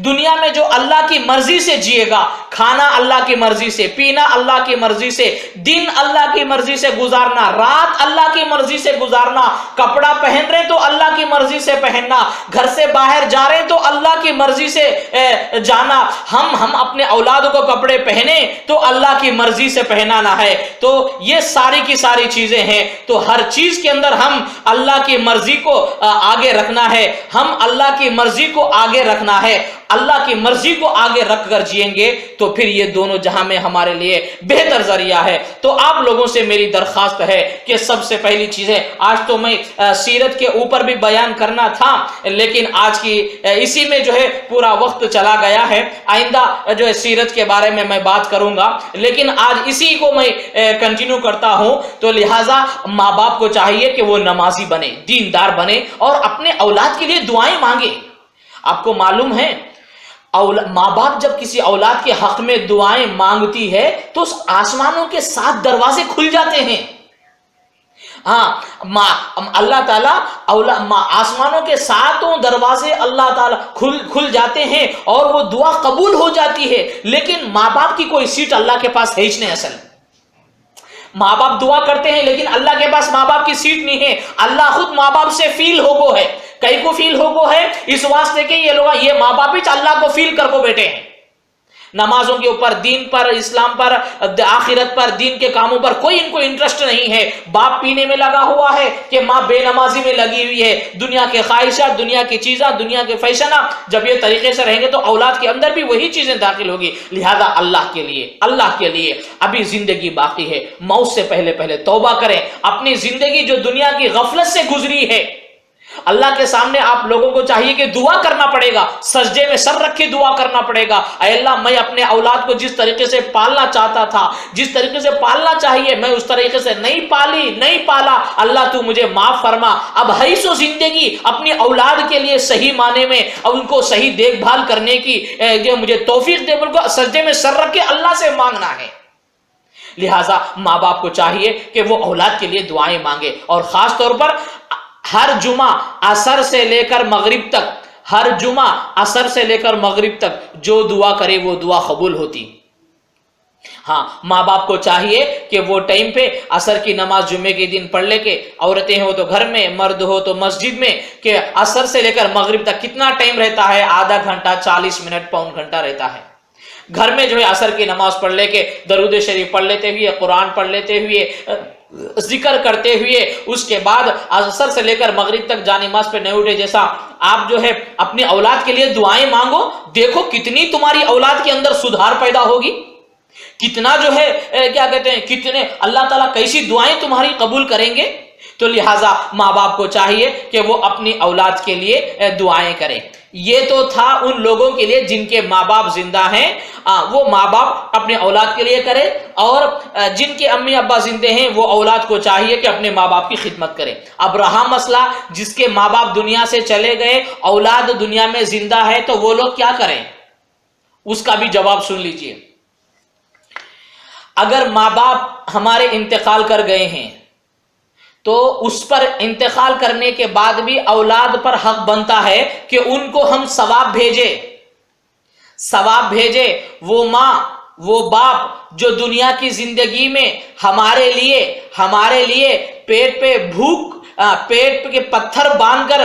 دنیا میں جو اللہ کی مرضی سے جیے گا، کھانا اللہ کی مرضی سے، پینا اللہ کی مرضی سے، دن اللہ کی مرضی سے گزارنا، رات اللہ کی مرضی سے گزارنا، کپڑا پہن رہے تو اللہ کی مرضی سے پہننا، گھر سے باہر جا رہے تو اللہ کی مرضی سے جانا۔ ہم اپنے اولاد کو کپڑے پہنے تو اللہ کی مرضی سے پہنانا ہے۔ تو یہ ساری کی ساری چیزیں ہیں، تو ہر چیز کے اندر ہم اللہ کی مرضی کو آگے رکھنا ہے، ہم اللہ کی مرضی کو آگے رکھنا ہے۔ اللہ کی مرضی کو آگے رکھ کر جئیں گے تو پھر یہ دونوں جہاں میں ہمارے لیے بہتر ذریعہ ہے۔ تو آپ لوگوں سے میری درخواست ہے کہ سب سے پہلی چیز ہے، آج تو میں سیرت کے اوپر بھی بیان کرنا تھا، لیکن آج کی اسی میں جو ہے پورا وقت چلا گیا ہے۔ آئندہ جو ہے سیرت کے بارے میں بات کروں گا، لیکن آج اسی کو میں کنٹینیو کرتا ہوں۔ تو لہٰذا ماں باپ کو چاہیے کہ وہ نمازی بنے، دیندار بنے، اور اپنے اولاد کے لیے دعائیں مانگے۔ آپ کو معلوم ہے ماں باپ جب کسی اولاد کے حق میں دعائیں مانگتی ہے تو آسمانوں کے 7 دروازے کھل جاتے ہیں۔ ہاں، اللہ تعالیٰ آسمانوں کے 7 دروازے اللہ تعالیٰ کھل جاتے ہیں اور وہ دعا قبول ہو جاتی ہے۔ لیکن ماں باپ کی کوئی سیٹ اللہ کے پاس ہے نہیں۔ اصل ماں باپ دعا کرتے ہیں لیکن اللہ کے پاس ماں باپ کی سیٹ نہیں ہے۔ اللہ خود ماں باپ سے فیل ہو گو ہے۔ کئی کو فیل ہو گو ہے اس واسطے کہ یہ لوگ یہ ماں باپ ہی اللہ کو فیل کر کو بیٹھے ہیں۔ نمازوں کے اوپر، دین پر، اسلام پر، آخرت پر، دین کے کاموں پر کوئی ان کو انٹرسٹ نہیں ہے. باپ پینے میں لگا ہوا ہے کہ ماں بے نمازی میں لگی ہوئی ہے. دنیا کے خواہشات، دنیا کی چیزاں، دنیا کے فیشنات، جب یہ طریقے سے رہیں گے تو اولاد کے اندر بھی وہی چیزیں داخل ہوگی. لہذا اللہ کے لیے ابھی زندگی باقی ہے. موت سے پہلے توبہ کریں. اپنی زندگی جو دنیا کی غفلت سے گزری ہے، اللہ کے سامنے آپ لوگوں کو چاہیے کہ دعا کرنا پڑے گا، سجدے میں سر رکھ کے دعا کرنا پڑے گا. اے اللہ، میں اپنے اولاد کو جس طریقے سے پالنا چاہتا تھا، جس طریقے سے پالنا چاہیے، میں اس طریقے سے نہیں پالا. اللہ تو مجھے معاف فرما. اب ہے سو زندگی اپنی اولاد کے لیے صحیح معنی میں اور ان کو صحیح دیکھ بھال کرنے کی جو مجھے توفیق دے، ان کو سجدے میں سر رکھ کے اللہ سے مانگنا ہے. لہٰذا ماں باپ کو چاہیے کہ وہ اولاد کے لیے دعائیں مانگے، اور خاص طور پر ہر جمعہ عصر سے لے کر مغرب تک جو دعا کرے وہ دعا قبول ہوتی. ہاں، ماں باپ کو چاہیے کہ وہ ٹائم پہ عصر کی نماز جمعے کے دن پڑھ لے کے، عورتیں ہو تو گھر میں، مرد ہو تو مسجد میں، کہ عصر سے لے کر مغرب تک کتنا ٹائم رہتا ہے؟ آدھا گھنٹہ، 40 منٹ، پون گھنٹہ رہتا ہے. گھر میں جو ہے عصر کی نماز پڑھ لے کے درود شریف پڑھ لیتے ہوئے، قرآن پڑھ لیتے ہوئے، ذکر کرتے ہوئے، اس کے بعد عصر سے لے کر مغرب تک جانماز پہ نہیں اٹھے، جیسا آپ جو ہے اپنی اولاد کے لیے دعائیں مانگو. دیکھو کتنی تمہاری اولاد کے اندر سدھار پیدا ہوگی، کتنا جو ہے کیا کہتے ہیں، کتنے اللہ تعالیٰ کیسی دعائیں تمہاری قبول کریں گے. تو لہٰذا ماں باپ کو چاہیے کہ وہ اپنی اولاد کے لیے دعائیں کریں. یہ تو تھا ان لوگوں کے لیے جن کے ماں باپ زندہ ہیں، وہ ماں باپ اپنے اولاد کے لیے کرے، اور جن کے امی ابا زندے ہیں وہ اولاد کو چاہیے کہ اپنے ماں باپ کی خدمت کرے. اب رہا مسئلہ جس کے ماں باپ دنیا سے چلے گئے، اولاد دنیا میں زندہ ہے، تو وہ لوگ کیا کریں؟ اس کا بھی جواب سن لیجئے. اگر ماں باپ ہمارے انتقال کر گئے ہیں تو اس پر انتقال کرنے کے بعد بھی اولاد پر حق بنتا ہے کہ ان کو ہم ثواب بھیجے. وہ ماں، وہ باپ جو دنیا کی زندگی میں ہمارے لیے پیٹ کے پتھر باندھ کر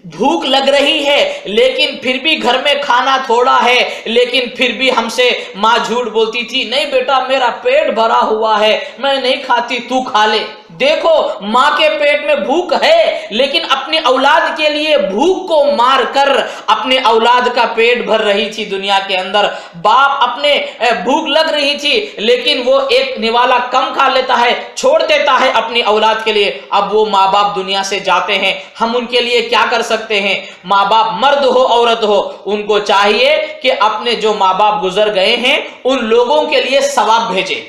بھوک لگ رہی ہے، لیکن پھر بھی گھر میں کھانا تھوڑا ہے، لیکن پھر بھی ہم سے ماں جھوٹ بولتی تھی، نہیں بیٹا میرا پیٹ بھرا ہوا ہے، میں نہیں کھاتی، تو کھا لے. دیکھو ماں کے پیٹ میں بھوک ہے، لیکن اپنی اولاد کے لیے بھوک کو مار کر اپنے اولاد کا پیٹ بھر رہی تھی دنیا کے اندر. باپ اپنے بھوک لگ رہی تھی لیکن وہ ایک نوالا کم کھا لیتا ہے، چھوڑ دیتا ہے اپنی اولاد کے لیے. اب وہ ماں باپ دنیا سے جاتے ہیں، ہم ان کے لیے کیا کر سکتے ہیں؟ ماں باپ مرد ہو عورت ہو، ان کو چاہیے کہ اپنے جو ماں باپ گزر گئے ہیں ان لوگوں کے لیے ثواب بھیجیں.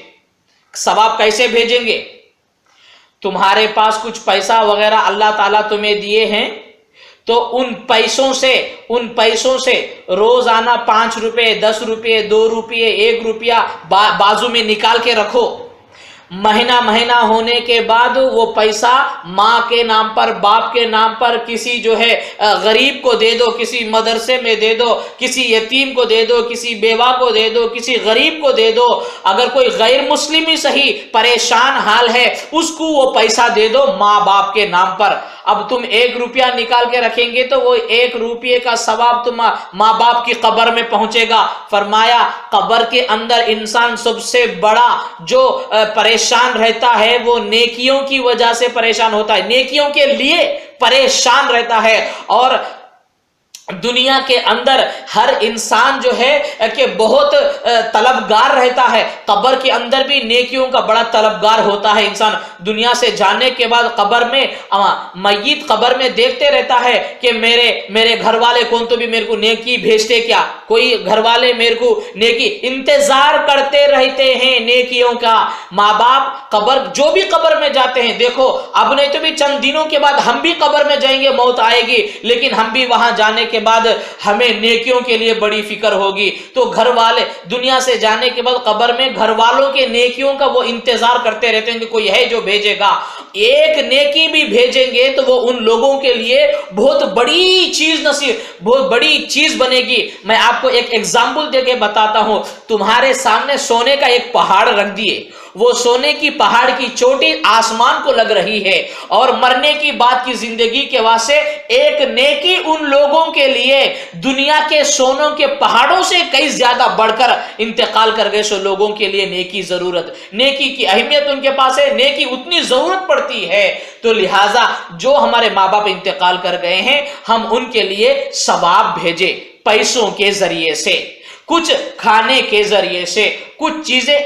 ثواب کیسے بھیجیں گے؟ تمہارے پاس کچھ پیسہ وغیرہ اللہ تعالیٰ تمہیں دیے ہیں تو ان پیسوں سے روزانہ 5 روپے، 10 روپے، 2 روپے، 1 روپیہ بازو میں نکال کے رکھو. مہینہ ہونے کے بعد وہ پیسہ ماں کے نام پر، باپ کے نام پر کسی جو ہے غریب کو دے دو، کسی مدرسے میں دے دو، کسی یتیم کو دے دو، کسی بیوہ کو دے دو، کسی غریب کو دے دو. اگر کوئی غیر مسلم ہی صحیح پریشان حال ہے اس کو وہ پیسہ دے دو ماں باپ کے نام پر. اب تم 1 روپیہ نکال کے رکھیں گے تو وہ 1 روپیے کا ثواب تم ماں باپ کی قبر میں پہنچے گا. فرمایا قبر کے اندر انسان سب سے بڑا جو پریشان رہتا ہے وہ نیکیوں کی وجہ سے پریشان ہوتا ہے، نیکیوں کے لیے پریشان رہتا ہے. اور دنیا کے اندر ہر انسان جو ہے کہ بہت طلبگار رہتا ہے، قبر کے اندر بھی نیکیوں کا بڑا طلبگار ہوتا ہے. انسان دنیا سے جانے کے بعد قبر میں میت قبر میں دیکھتے رہتا ہے کہ میرے گھر والے کون تو بھی میرے کو نیکی بھیجتے کیا، کوئی گھر والے میرے کو نیکی، انتظار کرتے رہتے ہیں نیکیوں کا. ماں باپ جو بھی قبر میں جاتے ہیں، دیکھو اب نہیں تو بھی چند دنوں کے بعد ہم بھی قبر میں جائیں گے، موت آئے گی، لیکن ہم بھی وہاں جانے کے بعد ہمیں نیکیوں کے لیے بڑی فکر ہوگی. تو گھر والے دنیا سے جانے کے بعد قبر میں گھر والوں کے نیکیوں کا وہ انتظار کرتے رہتے ہیں کہ کوئی ہے جو بھیجے گا. ایک نیکی بھی بھیجیں گے تو وہ ان لوگوں کے لیے بہت بڑی چیز بنے گی. میں آپ کو ایک ایگزامپل دے کے بتاتا ہوں. تمہارے سامنے سونے کا ایک پہاڑ رکھ دیے، وہ سونے کی پہاڑ کی چوٹی آسمان کو لگ رہی ہے، اور مرنے کی بعد کی زندگی کے واسطے ایک نیکی ان لوگوں کے لیے دنیا کے سونوں کے پہاڑوں سے کئی زیادہ بڑھ کر انتقال کر گئے سو لوگوں کے لیے نیکی ضرورت، نیکی کی اہمیت ان کے پاس ہے، نیکی اتنی ضرورت پڑتی ہے۔ تو لہٰذا جو ہمارے ماں باپ انتقال کر گئے ہیں ہم ان کے لیے ثواب بھیجے، پیسوں کے ذریعے سے، کچھ کھانے کے ذریعے سے، کچھ چیزیں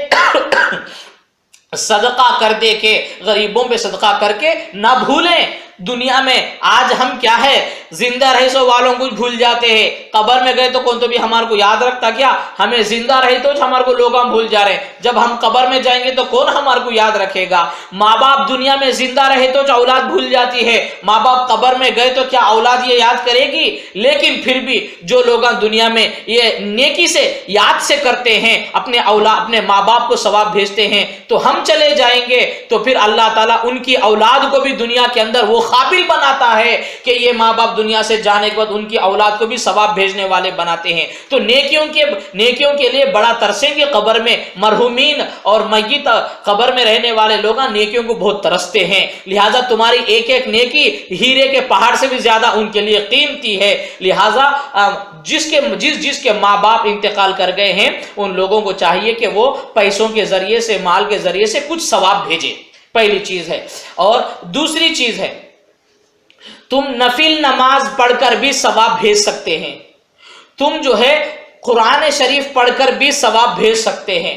صدقہ کر دے کے، غریبوں پہ صدقہ کر کے نہ بھولیں۔ دنیا میں آج ہم کیا ہے، زندہ رہے سو والوں کچھ بھول جاتے ہیں، قبر میں گئے تو کون تو بھی ہمارے کو یاد رکھتا کیا، ہمیں زندہ رہے تو ہمارے کو لوگ ہم بھول جا رہے ہیں، جب ہم قبر میں جائیں گے تو کون ہمارے کو یاد رکھے گا۔ ماں باپ دنیا میں زندہ رہے تو اولاد بھول جاتی ہے، ماں باپ قبر میں گئے تو کیا اولاد یہ یاد کرے گی؟ لیکن پھر بھی جو لوگ دنیا میں یہ نیکی سے یاد سے کرتے ہیں، اپنے اولاد اپنے ماں باپ کو ثواب بھیجتے ہیں، تو ہم چلے جائیں گے تو پھر اللہ تعالیٰ ان کی اولاد کو بھی دنیا کے اندر وہ قابل بناتا ہے کہ یہ ماں باپ دنیا سے جانے کے بعد ان کی اولاد کو بھی ثواب بھیجنے والے بناتے ہیں۔ تو نیکیوں کے لیے بڑا ترسیں گے قبر میں، مرحومین اور میت قبر میں رہنے والے لوگ نیکیوں کو بہت ترستے ہیں، لہٰذا تمہاری ایک ایک نیکی ہیرے کے پہاڑ سے بھی زیادہ ان کے لیے قیمتی ہے۔ لہٰذا جس کے ماں باپ انتقال کر گئے ہیں ان لوگوں کو چاہیے کہ وہ پیسوں کے ذریعے سے، مال کے ذریعے سے کچھ ثواب بھیجے، پہلی چیز ہے۔ اور دوسری چیز ہے تم نفل نماز پڑھ کر بھی ثواب بھیج سکتے ہیں، تم جو ہے قرآن شریف پڑھ کر بھی ثواب بھیج سکتے ہیں،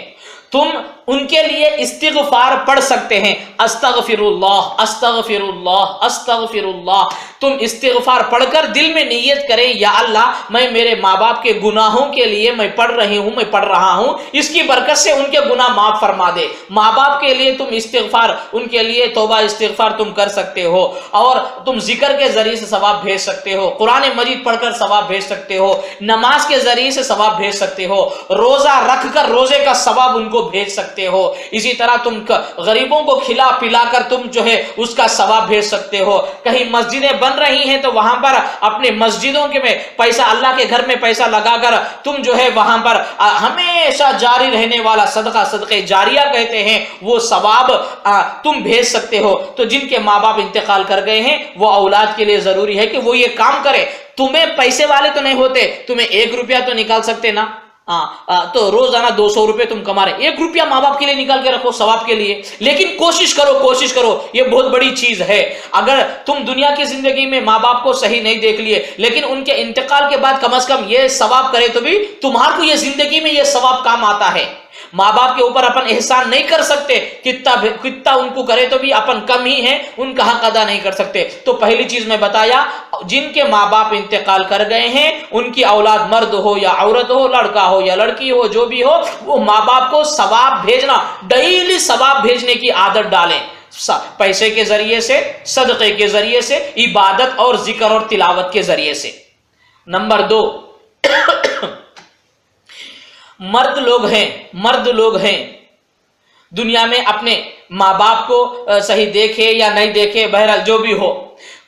تم ان کے لیے استغفار پڑھ سکتے ہیں، استغفر اللہ استغفر اللہ استغفر اللہ، تم استغفار پڑھ کر دل میں نیت کریں یا اللہ میں میرے ماں باپ کے گناہوں کے لیے میں پڑھ رہا ہوں، اس کی برکت سے ان کے گناہ معاف فرما دے۔ ماں باپ کے لیے تم استغفار، ان کے لیے توبہ استغفار تم کر سکتے ہو، اور تم ذکر کے ذریعے سے ثواب بھیج سکتے ہو، قرآن مجید پڑھ کر ثواب بھیج سکتے ہو، نماز کے ذریعے سے ثواب بھیج سکتے ہو، روزہ رکھ کر روزے کا ثواب ان کو بھیج سکتے ہو، اسی طرح تم غریبوں کو کھلا پلا کر تم جو ہے اس کا ثواب بھیج سکتے ہو۔ کہیں مسجدیں بن رہی ہیں تو وہاں پر اپنے مسجدوں کے میں پیسہ، اللہ کے گھر میں پیسہ لگا کر تم جو ہے وہاں پر ہمیشہ جاری رہنے والا صدقہ جاریہ کہتے ہیں، وہ ثواب تم بھیج سکتے ہو۔ تو جن کے ماں باپ انتقال کر گئے ہیں وہ اولاد کے لیے ضروری ہے کہ وہ یہ کام کرے۔ تمہیں پیسے والے تو نہیں ہوتے، تمہیں 1 روپیہ تو نکال سکتے نا، تو روزانہ 200 روپے تم کما رہے، 1 روپیہ ماں باپ کے لیے نکال کے رکھو ثواب کے لیے، لیکن کوشش کرو، یہ بہت بڑی چیز ہے۔ اگر تم دنیا کی زندگی میں ماں باپ کو صحیح نہیں دیکھ لیے، لیکن ان کے انتقال کے بعد کم از کم یہ ثواب کرے تو بھی تمہارے کو یہ زندگی میں یہ ثواب کام آتا ہے۔ ماں باپ کے اوپر اپن احسان نہیں کر سکتے، کتنا ان کو کرے تو بھی اپن کم ہی ہیں، ان کا حق ادا نہیں کر سکتے۔ تو پہلی چیز میں بتایا، جن کے ماں باپ انتقال کر گئے ہیں ان کی اولاد مرد ہو یا عورت ہو، لڑکا ہو یا لڑکی ہو، جو بھی ہو، وہ ماں باپ کو ثواب بھیجنا، ڈیلی ثواب بھیجنے کی عادت ڈالیں، پیسے کے ذریعے سے، صدقے کے ذریعے سے، عبادت اور ذکر اور تلاوت کے ذریعے سے۔ نمبر 2، مرد لوگ ہیں دنیا میں اپنے ماں باپ کو صحیح دیکھے یا نہیں دیکھے، بہرحال جو بھی ہو،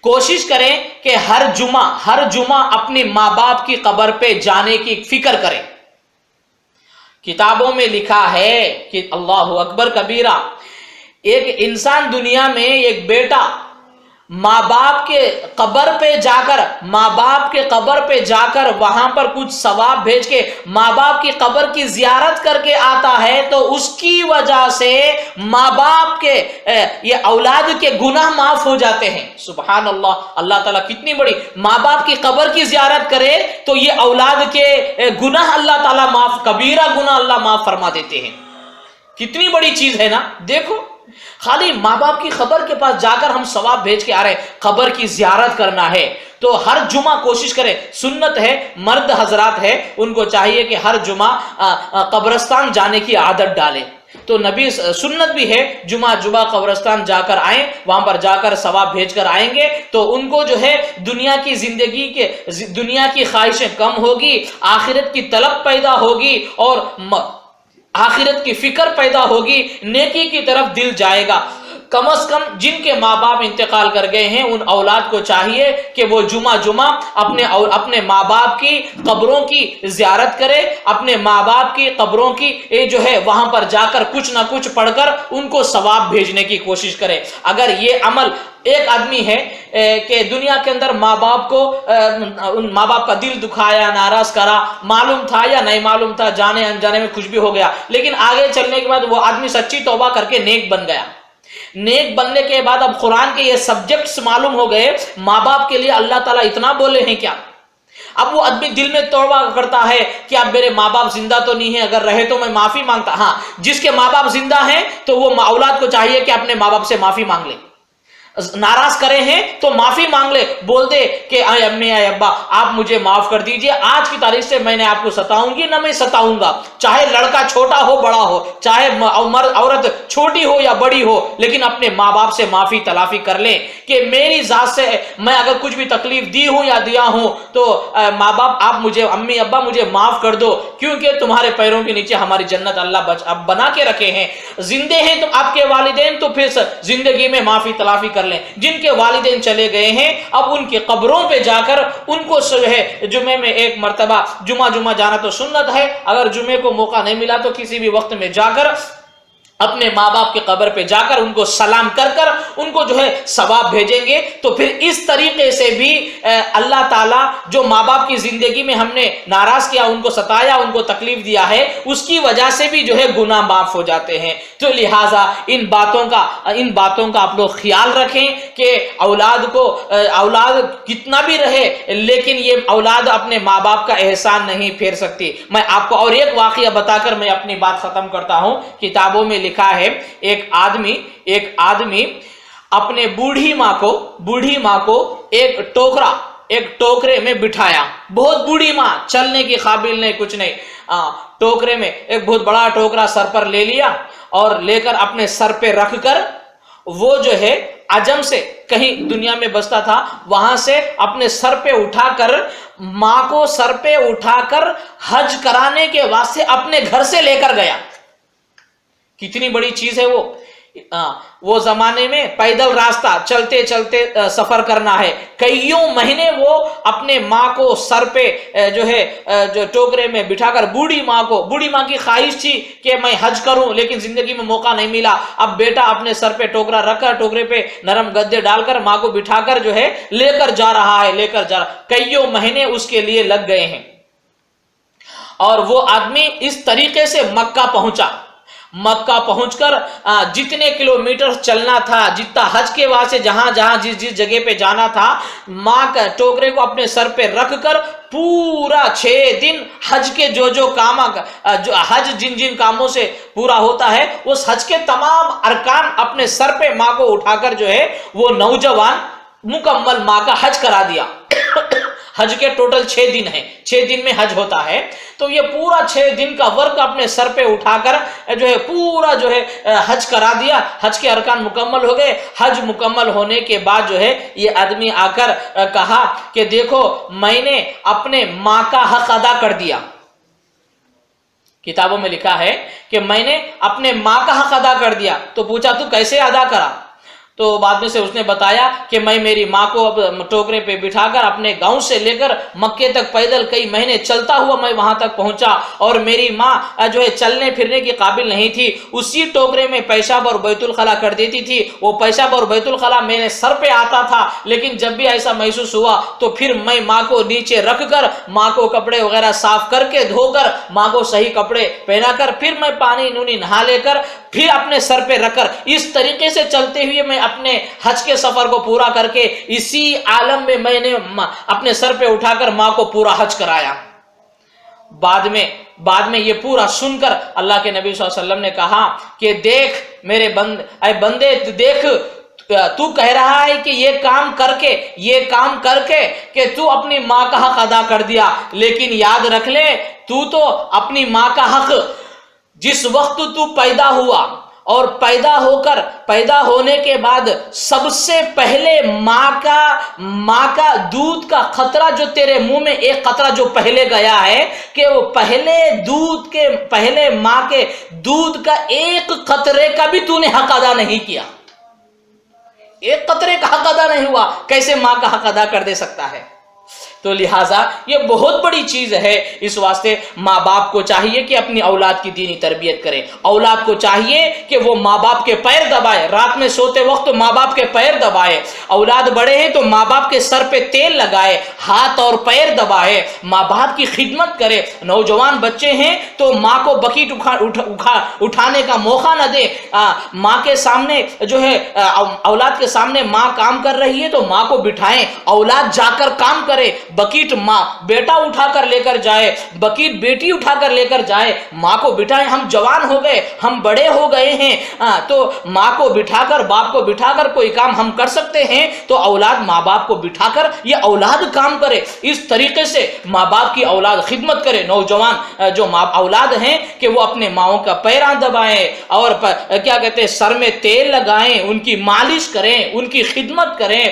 کوشش کریں کہ ہر جمعہ اپنے ماں باپ کی قبر پہ جانے کی فکر کریں۔ کتابوں میں لکھا ہے کہ اللہ اکبر کبیرہ، ایک انسان دنیا میں، ایک بیٹا ماں باپ کے قبر پہ جا کر وہاں پر کچھ ثواب بھیج کے ماں باپ کی قبر کی زیارت کر کے آتا ہے تو اس کی وجہ سے ماں باپ کے یہ اولاد کے گناہ معاف ہو جاتے ہیں۔ سبحان اللہ، اللہ تعالیٰ کتنی بڑی، ماں باپ کی قبر کی زیارت کرے تو یہ اولاد کے گناہ اللہ تعالیٰ معاف، کبیرہ گناہ اللہ معاف فرما دیتے ہیں۔ کتنی بڑی چیز ہے نا، دیکھو خالی ماں باپ کی قبر کے پاس جا کر ہم ثواب بھیج کے آ رہے ہیں، قبر کی زیارت کرنا ہے تو ہر جمعہ کوشش کریں، سنت ہے، مرد حضرات ہے ان کو چاہیے کہ ہر جمعہ قبرستان جانے کی عادت ڈالیں۔ تو نبی سنت بھی ہے، جمعہ قبرستان جا کر آئیں، وہاں پر جا کر ثواب بھیج کر آئیں گے تو ان کو جو ہے دنیا کی زندگی کے، دنیا کی خواہشیں کم ہوگی، آخرت کی طلب پیدا ہوگی اور آخرت کی فکر پیدا ہوگی، نیکی کی طرف دل جائے گا۔ کم از کم جن کے ماں باپ انتقال کر گئے ہیں ان اولاد کو چاہیے کہ وہ جمعہ اپنے ماں باپ کی قبروں کی زیارت کرے، اپنے ماں باپ کی قبروں کی جو ہے وہاں پر جا کر کچھ نہ کچھ پڑھ کر ان کو ثواب بھیجنے کی کوشش کرے۔ اگر یہ عمل ایک آدمی ہے کہ دنیا کے اندر ماں باپ کو ان ماں باپ کا دل دکھایا، ناراض کرا، معلوم تھا یا نہیں معلوم تھا، جانے انجانے میں کچھ بھی ہو گیا، لیکن آگے چلنے کے بعد وہ آدمی سچی توبہ کر کے نیک بن گیا۔ نیک بننے کے بعد اب قرآن کے یہ سبجیکٹس معلوم ہو گئے، ماں باپ کے لیے اللہ تعالیٰ اتنا بولے ہیں کیا؟ اب وہ آدمی دل میں توبہ کرتا ہے کہ اب میرے ماں باپ زندہ تو نہیں ہے، اگر رہے تو میں معافی مانگتا۔ ہاں، جس کے ماں باپ زندہ ہیں تو وہ اولاد کو چاہیے کہ اپنے ماں باپ سے معافی مانگ لے، ناراض کرے ہیں تو معافی مانگ لے، بول دے کہ اے امی اے ابا آپ مجھے معاف کر دیجئے، آج کی تاریخ سے میں نے آپ کو ستاؤں گی نہ میں ستاؤں گا، چاہے لڑکا چھوٹا ہو بڑا ہو، چاہے عورت چھوٹی ہو یا بڑی ہو، لیکن اپنے ماں باپ سے معافی تلافی کر لیں کہ میری ذات سے میں اگر کچھ بھی تکلیف دی ہوں یا دیا ہوں تو ماں باپ آپ مجھے، امی ابا مجھے معاف کر دو، کیونکہ تمہارے پیروں کے نیچے ہماری جنت اللہ بنا کے رکھے ہیں۔ زندے ہیں تو آپ کے والدین تو پھر زندگی میں معافی تلافی کر لیں، جن کے والدین چلے گئے ہیں اب ان کی قبروں پہ جا کر ان کو جمعے میں ایک مرتبہ جمعہ جانا تو سنت ہے، اگر جمعے کو موقع نہیں ملا تو کسی بھی وقت میں جا کر اپنے ماں باپ کی قبر پہ جا کر ان کو سلام کر کر ان کو جو ہے ثواب بھیجیں گے۔ تو پھر اس طریقے سے بھی اللہ تعالیٰ جو ماں باپ کی زندگی میں ہم نے ناراض کیا، ان کو ستایا، ان کو تکلیف دیا ہے، اس کی وجہ سے بھی جو ہے گناہ معاف ہو جاتے ہیں۔ تو لہٰذا ان باتوں کا آپ لوگ خیال رکھیں کہ اولاد کتنا بھی رہے لیکن یہ اولاد اپنے ماں باپ کا احسان نہیں پھیر سکتی۔ میں آپ کو اور ایک واقعہ بتا کر میں اپنی بات ختم کرتا ہوں۔ کتابوں میں لکھا ہے ایک آدمی اپنے بوڑھی ماں کو ایک ٹوکرے میں بٹھایا، بہت بوڑھی ماں، چلنے کی قابل نہیں، کچھ نہیں، ٹوکرے میں ایک بہت بڑا ٹوکرا سر پر لے لیا اور لے کر اپنے سر پہ رکھ کر وہ جو ہے عجم سے کہیں دنیا میں بستا تھا، وہاں سے اپنے سر پہ اٹھا کر ماں کو سر پہ اٹھا کر حج کرانے کے واسطے اپنے گھر سے لے کر گیا۔ کتنی بڑی چیز ہے وہ زمانے میں پیدل راستہ چلتے چلتے سفر کرنا ہے، کئیوں مہینے وہ اپنے ماں کو سر پہ جو ٹوکرے میں بٹھا کر بوڑھی ماں کی خواہش تھی کہ میں حج کروں لیکن زندگی میں موقع نہیں ملا، اب بیٹا اپنے سر پہ ٹوکرا رکھ کر ٹوکرے پہ نرم گدے ڈال کر ماں کو بٹھا کر جو ہے لے کر جا رہا کئیوں مہینے اس کے لیے لگ گئے ہیں۔ اور وہ آدمی اس طریقے سے مکہ پہنچ کر جتنے کلومیٹر چلنا تھا، جتنا حج کے واسطے جہاں جس جگہ پہ جانا تھا، ماں کا ٹوکرے کو اپنے سر پہ رکھ کر پورا 6 دن حج کے جو حج جن کاموں سے پورا ہوتا ہے اس حج کے تمام ارکان اپنے سر پہ ماں کو اٹھا کر جو ہے وہ نوجوان مکمل ماں کا حج کرا دیا۔ حج کے ٹوٹل 6 دن ہیں، 6 دن میں حج ہوتا ہے، تو یہ پورا 6 دن کا ورک اپنے سر پہ اٹھا کر جو ہے پورا جو ہے حج کرا دیا۔ حج کے ارکان مکمل ہو گئے۔ حج مکمل ہونے کے بعد جو ہے یہ آدمی آ کر کہا کہ دیکھو میں نے اپنے ماں کا حق ادا کر دیا۔ کتابوں میں لکھا ہے کہ میں نے اپنے ماں کا حق ادا کر دیا۔ تو پوچھا تو کیسے ادا کرا؟ تو بعد میں سے اس نے بتایا کہ میں میری ماں کو ٹوکرے پہ بٹھا کر اپنے گاؤں سے لے کر مکے تک پیدل کئی مہینے چلتا ہوا میں وہاں تک پہنچا، اور میری ماں جو ہے چلنے پھرنے کی قابل نہیں تھی، اسی ٹوکرے میں پیشاب اور بیت الخلا کر دیتی تھی۔ وہ پیشاب اور بیت الخلا میرے سر پہ آتا تھا، لیکن جب بھی ایسا محسوس ہوا تو پھر میں ماں کو نیچے رکھ کر ماں کو کپڑے وغیرہ صاف کر کے دھو کر ماں کو صحیح کپڑے پہنا کر پھر میں پانی نہا لے کر پھر اپنے سر پہ رکھ کر اس طریقے سے چلتے ہوئے میں اپنے حج کے سفر کو پورا کر کے اسی عالم میں نے اپنے سر پہ اٹھا کر ماں کو پورا حج کرایا۔ بعد میں یہ پورا سن کر اللہ کے نبی صلی اللہ علیہ وسلم نے کہا کہ دیکھ میرے بندے دیکھ، تو کہہ رہا ہے کہ یہ کام کر کے کہ تو اپنی ماں کا حق ادا کر دیا، لیکن یاد رکھ لے تو اپنی ماں کا حق جس وقت تو پیدا ہوا اور پیدا ہونے کے بعد سب سے پہلے ماں کا دودھ کا قطرہ جو تیرے منہ میں ایک قطرہ جو پہلے گیا ہے کہ وہ پہلے ماں کے دودھ کا ایک قطرے کا بھی تو نے حق ادا نہیں کیا۔ ایک قطرے کا حق ادا نہیں ہوا، کیسے ماں کا حق ادا کر دے سکتا ہے؟ تو لہٰذا یہ بہت بڑی چیز ہے۔ اس واسطے ماں باپ کو چاہیے کہ اپنی اولاد کی دینی تربیت کرے، اولاد کو چاہیے کہ وہ ماں باپ کے پیر دبائے، رات میں سوتے وقت ماں باپ کے پیر دبائے، اولاد بڑے ہیں تو ماں باپ کے سر پہ تیل لگائے، ہاتھ اور پیر دبائے، ماں باپ کی خدمت کرے۔ نوجوان بچے ہیں تو ماں کو بکیٹ اٹھانے کا موقع نہ دے، ماں کے سامنے جو ہے اولاد کے سامنے ماں کام کر رہی ہے تو ماں کو بٹھائیں، اولاد جا کر کام کرے، بکیٹ ماں بیٹا اٹھا کر لے کر جائے، بکیٹ بیٹی اٹھا کر لے کر جائے، ماں کو بٹھائیں۔ ہم جوان ہو گئے، ہم بڑے ہو گئے ہیں، تو ماں کو بٹھا کر باپ کو بٹھا کر کوئی کام ہم کر سکتے ہیں تو اولاد ماں باپ کو بٹھا کر یہ اولاد کام کرے۔ اس طریقے سے ماں باپ کی اولاد خدمت کرے۔ نوجوان جو اولاد ہیں کہ وہ اپنے ماؤں کا پیراں دبائیں اور کیا کہتے ہیں سر میں تیل لگائیں، ان کی مالش کریں، ان کی خدمت کریں۔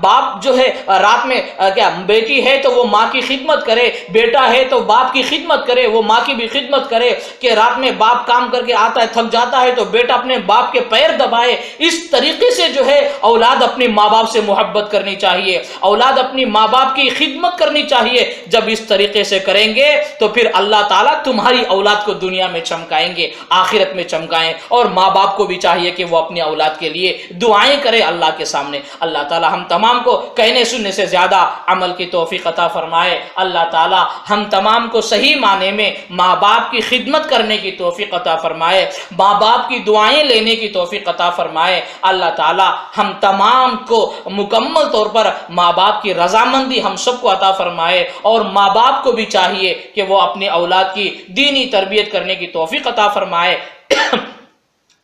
باپ جو ہے رات میں کیا بیٹی ہے تو وہ ماں کی خدمت کرے، بیٹا ہے تو باپ کی خدمت کرے، وہ ماں کی بھی خدمت کرے کہ رات میں باپ کام کر کے آتا ہے تھک جاتا ہے تو بیٹا اپنے باپ کے پیر دبائے۔ اس طریقے سے جو ہے اولاد اپنی ماں باپ سے محبت کرنی چاہیے، اولاد اپنی ماں باپ کی خدمت کرنی چاہیے۔ جب اس طریقے سے کریں گے تو پھر اللہ تعالیٰ تمہاری اولاد کو دنیا میں چمکائیں گے، آخرت میں چمکائیں۔ اور ماں باپ کو بھی چاہیے کہ وہ اپنی اولاد کے لیے دعائیں کرے اللہ کے سامنے۔ اللہ تعالیٰ ہم تمام کو کہنے سننے سے زیادہ عمل کی توفیق عطا فرمائے۔ اللہ تعالیٰ ہم تمام کو صحیح معنی میں ماں باپ کی خدمت کرنے کی توفیق عطا فرمائے، ماں باپ کی دعائیں لینے کی توفیق عطا فرمائے۔ اللہ تعالیٰ ہم تمام کو مکمل طور پر ماں باپ کی رضامندی ہم سب کو عطا فرمائے، اور ماں باپ کو بھی چاہیے کہ وہ اپنی اولاد کی دینی تربیت کرنے کی توفیق عطا فرمائے۔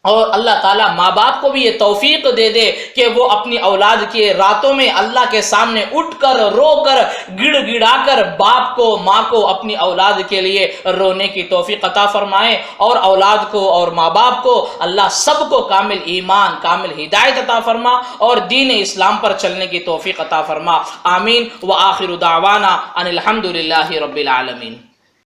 اور اللہ تعالیٰ ماں باپ کو بھی یہ توفیق دے دے کہ وہ اپنی اولاد کے راتوں میں اللہ کے سامنے اٹھ کر رو کر گڑ گڑا کر باپ کو ماں کو اپنی اولاد کے لیے رونے کی توفیق عطا فرمائے، اور اولاد کو اور ماں باپ کو اللہ سب کو کامل ایمان کامل ہدایت عطا فرما اور دین اسلام پر چلنے کی توفیق عطا فرما۔ آمین۔ وآخر دعوانا ان الحمد للہ رب العالمین۔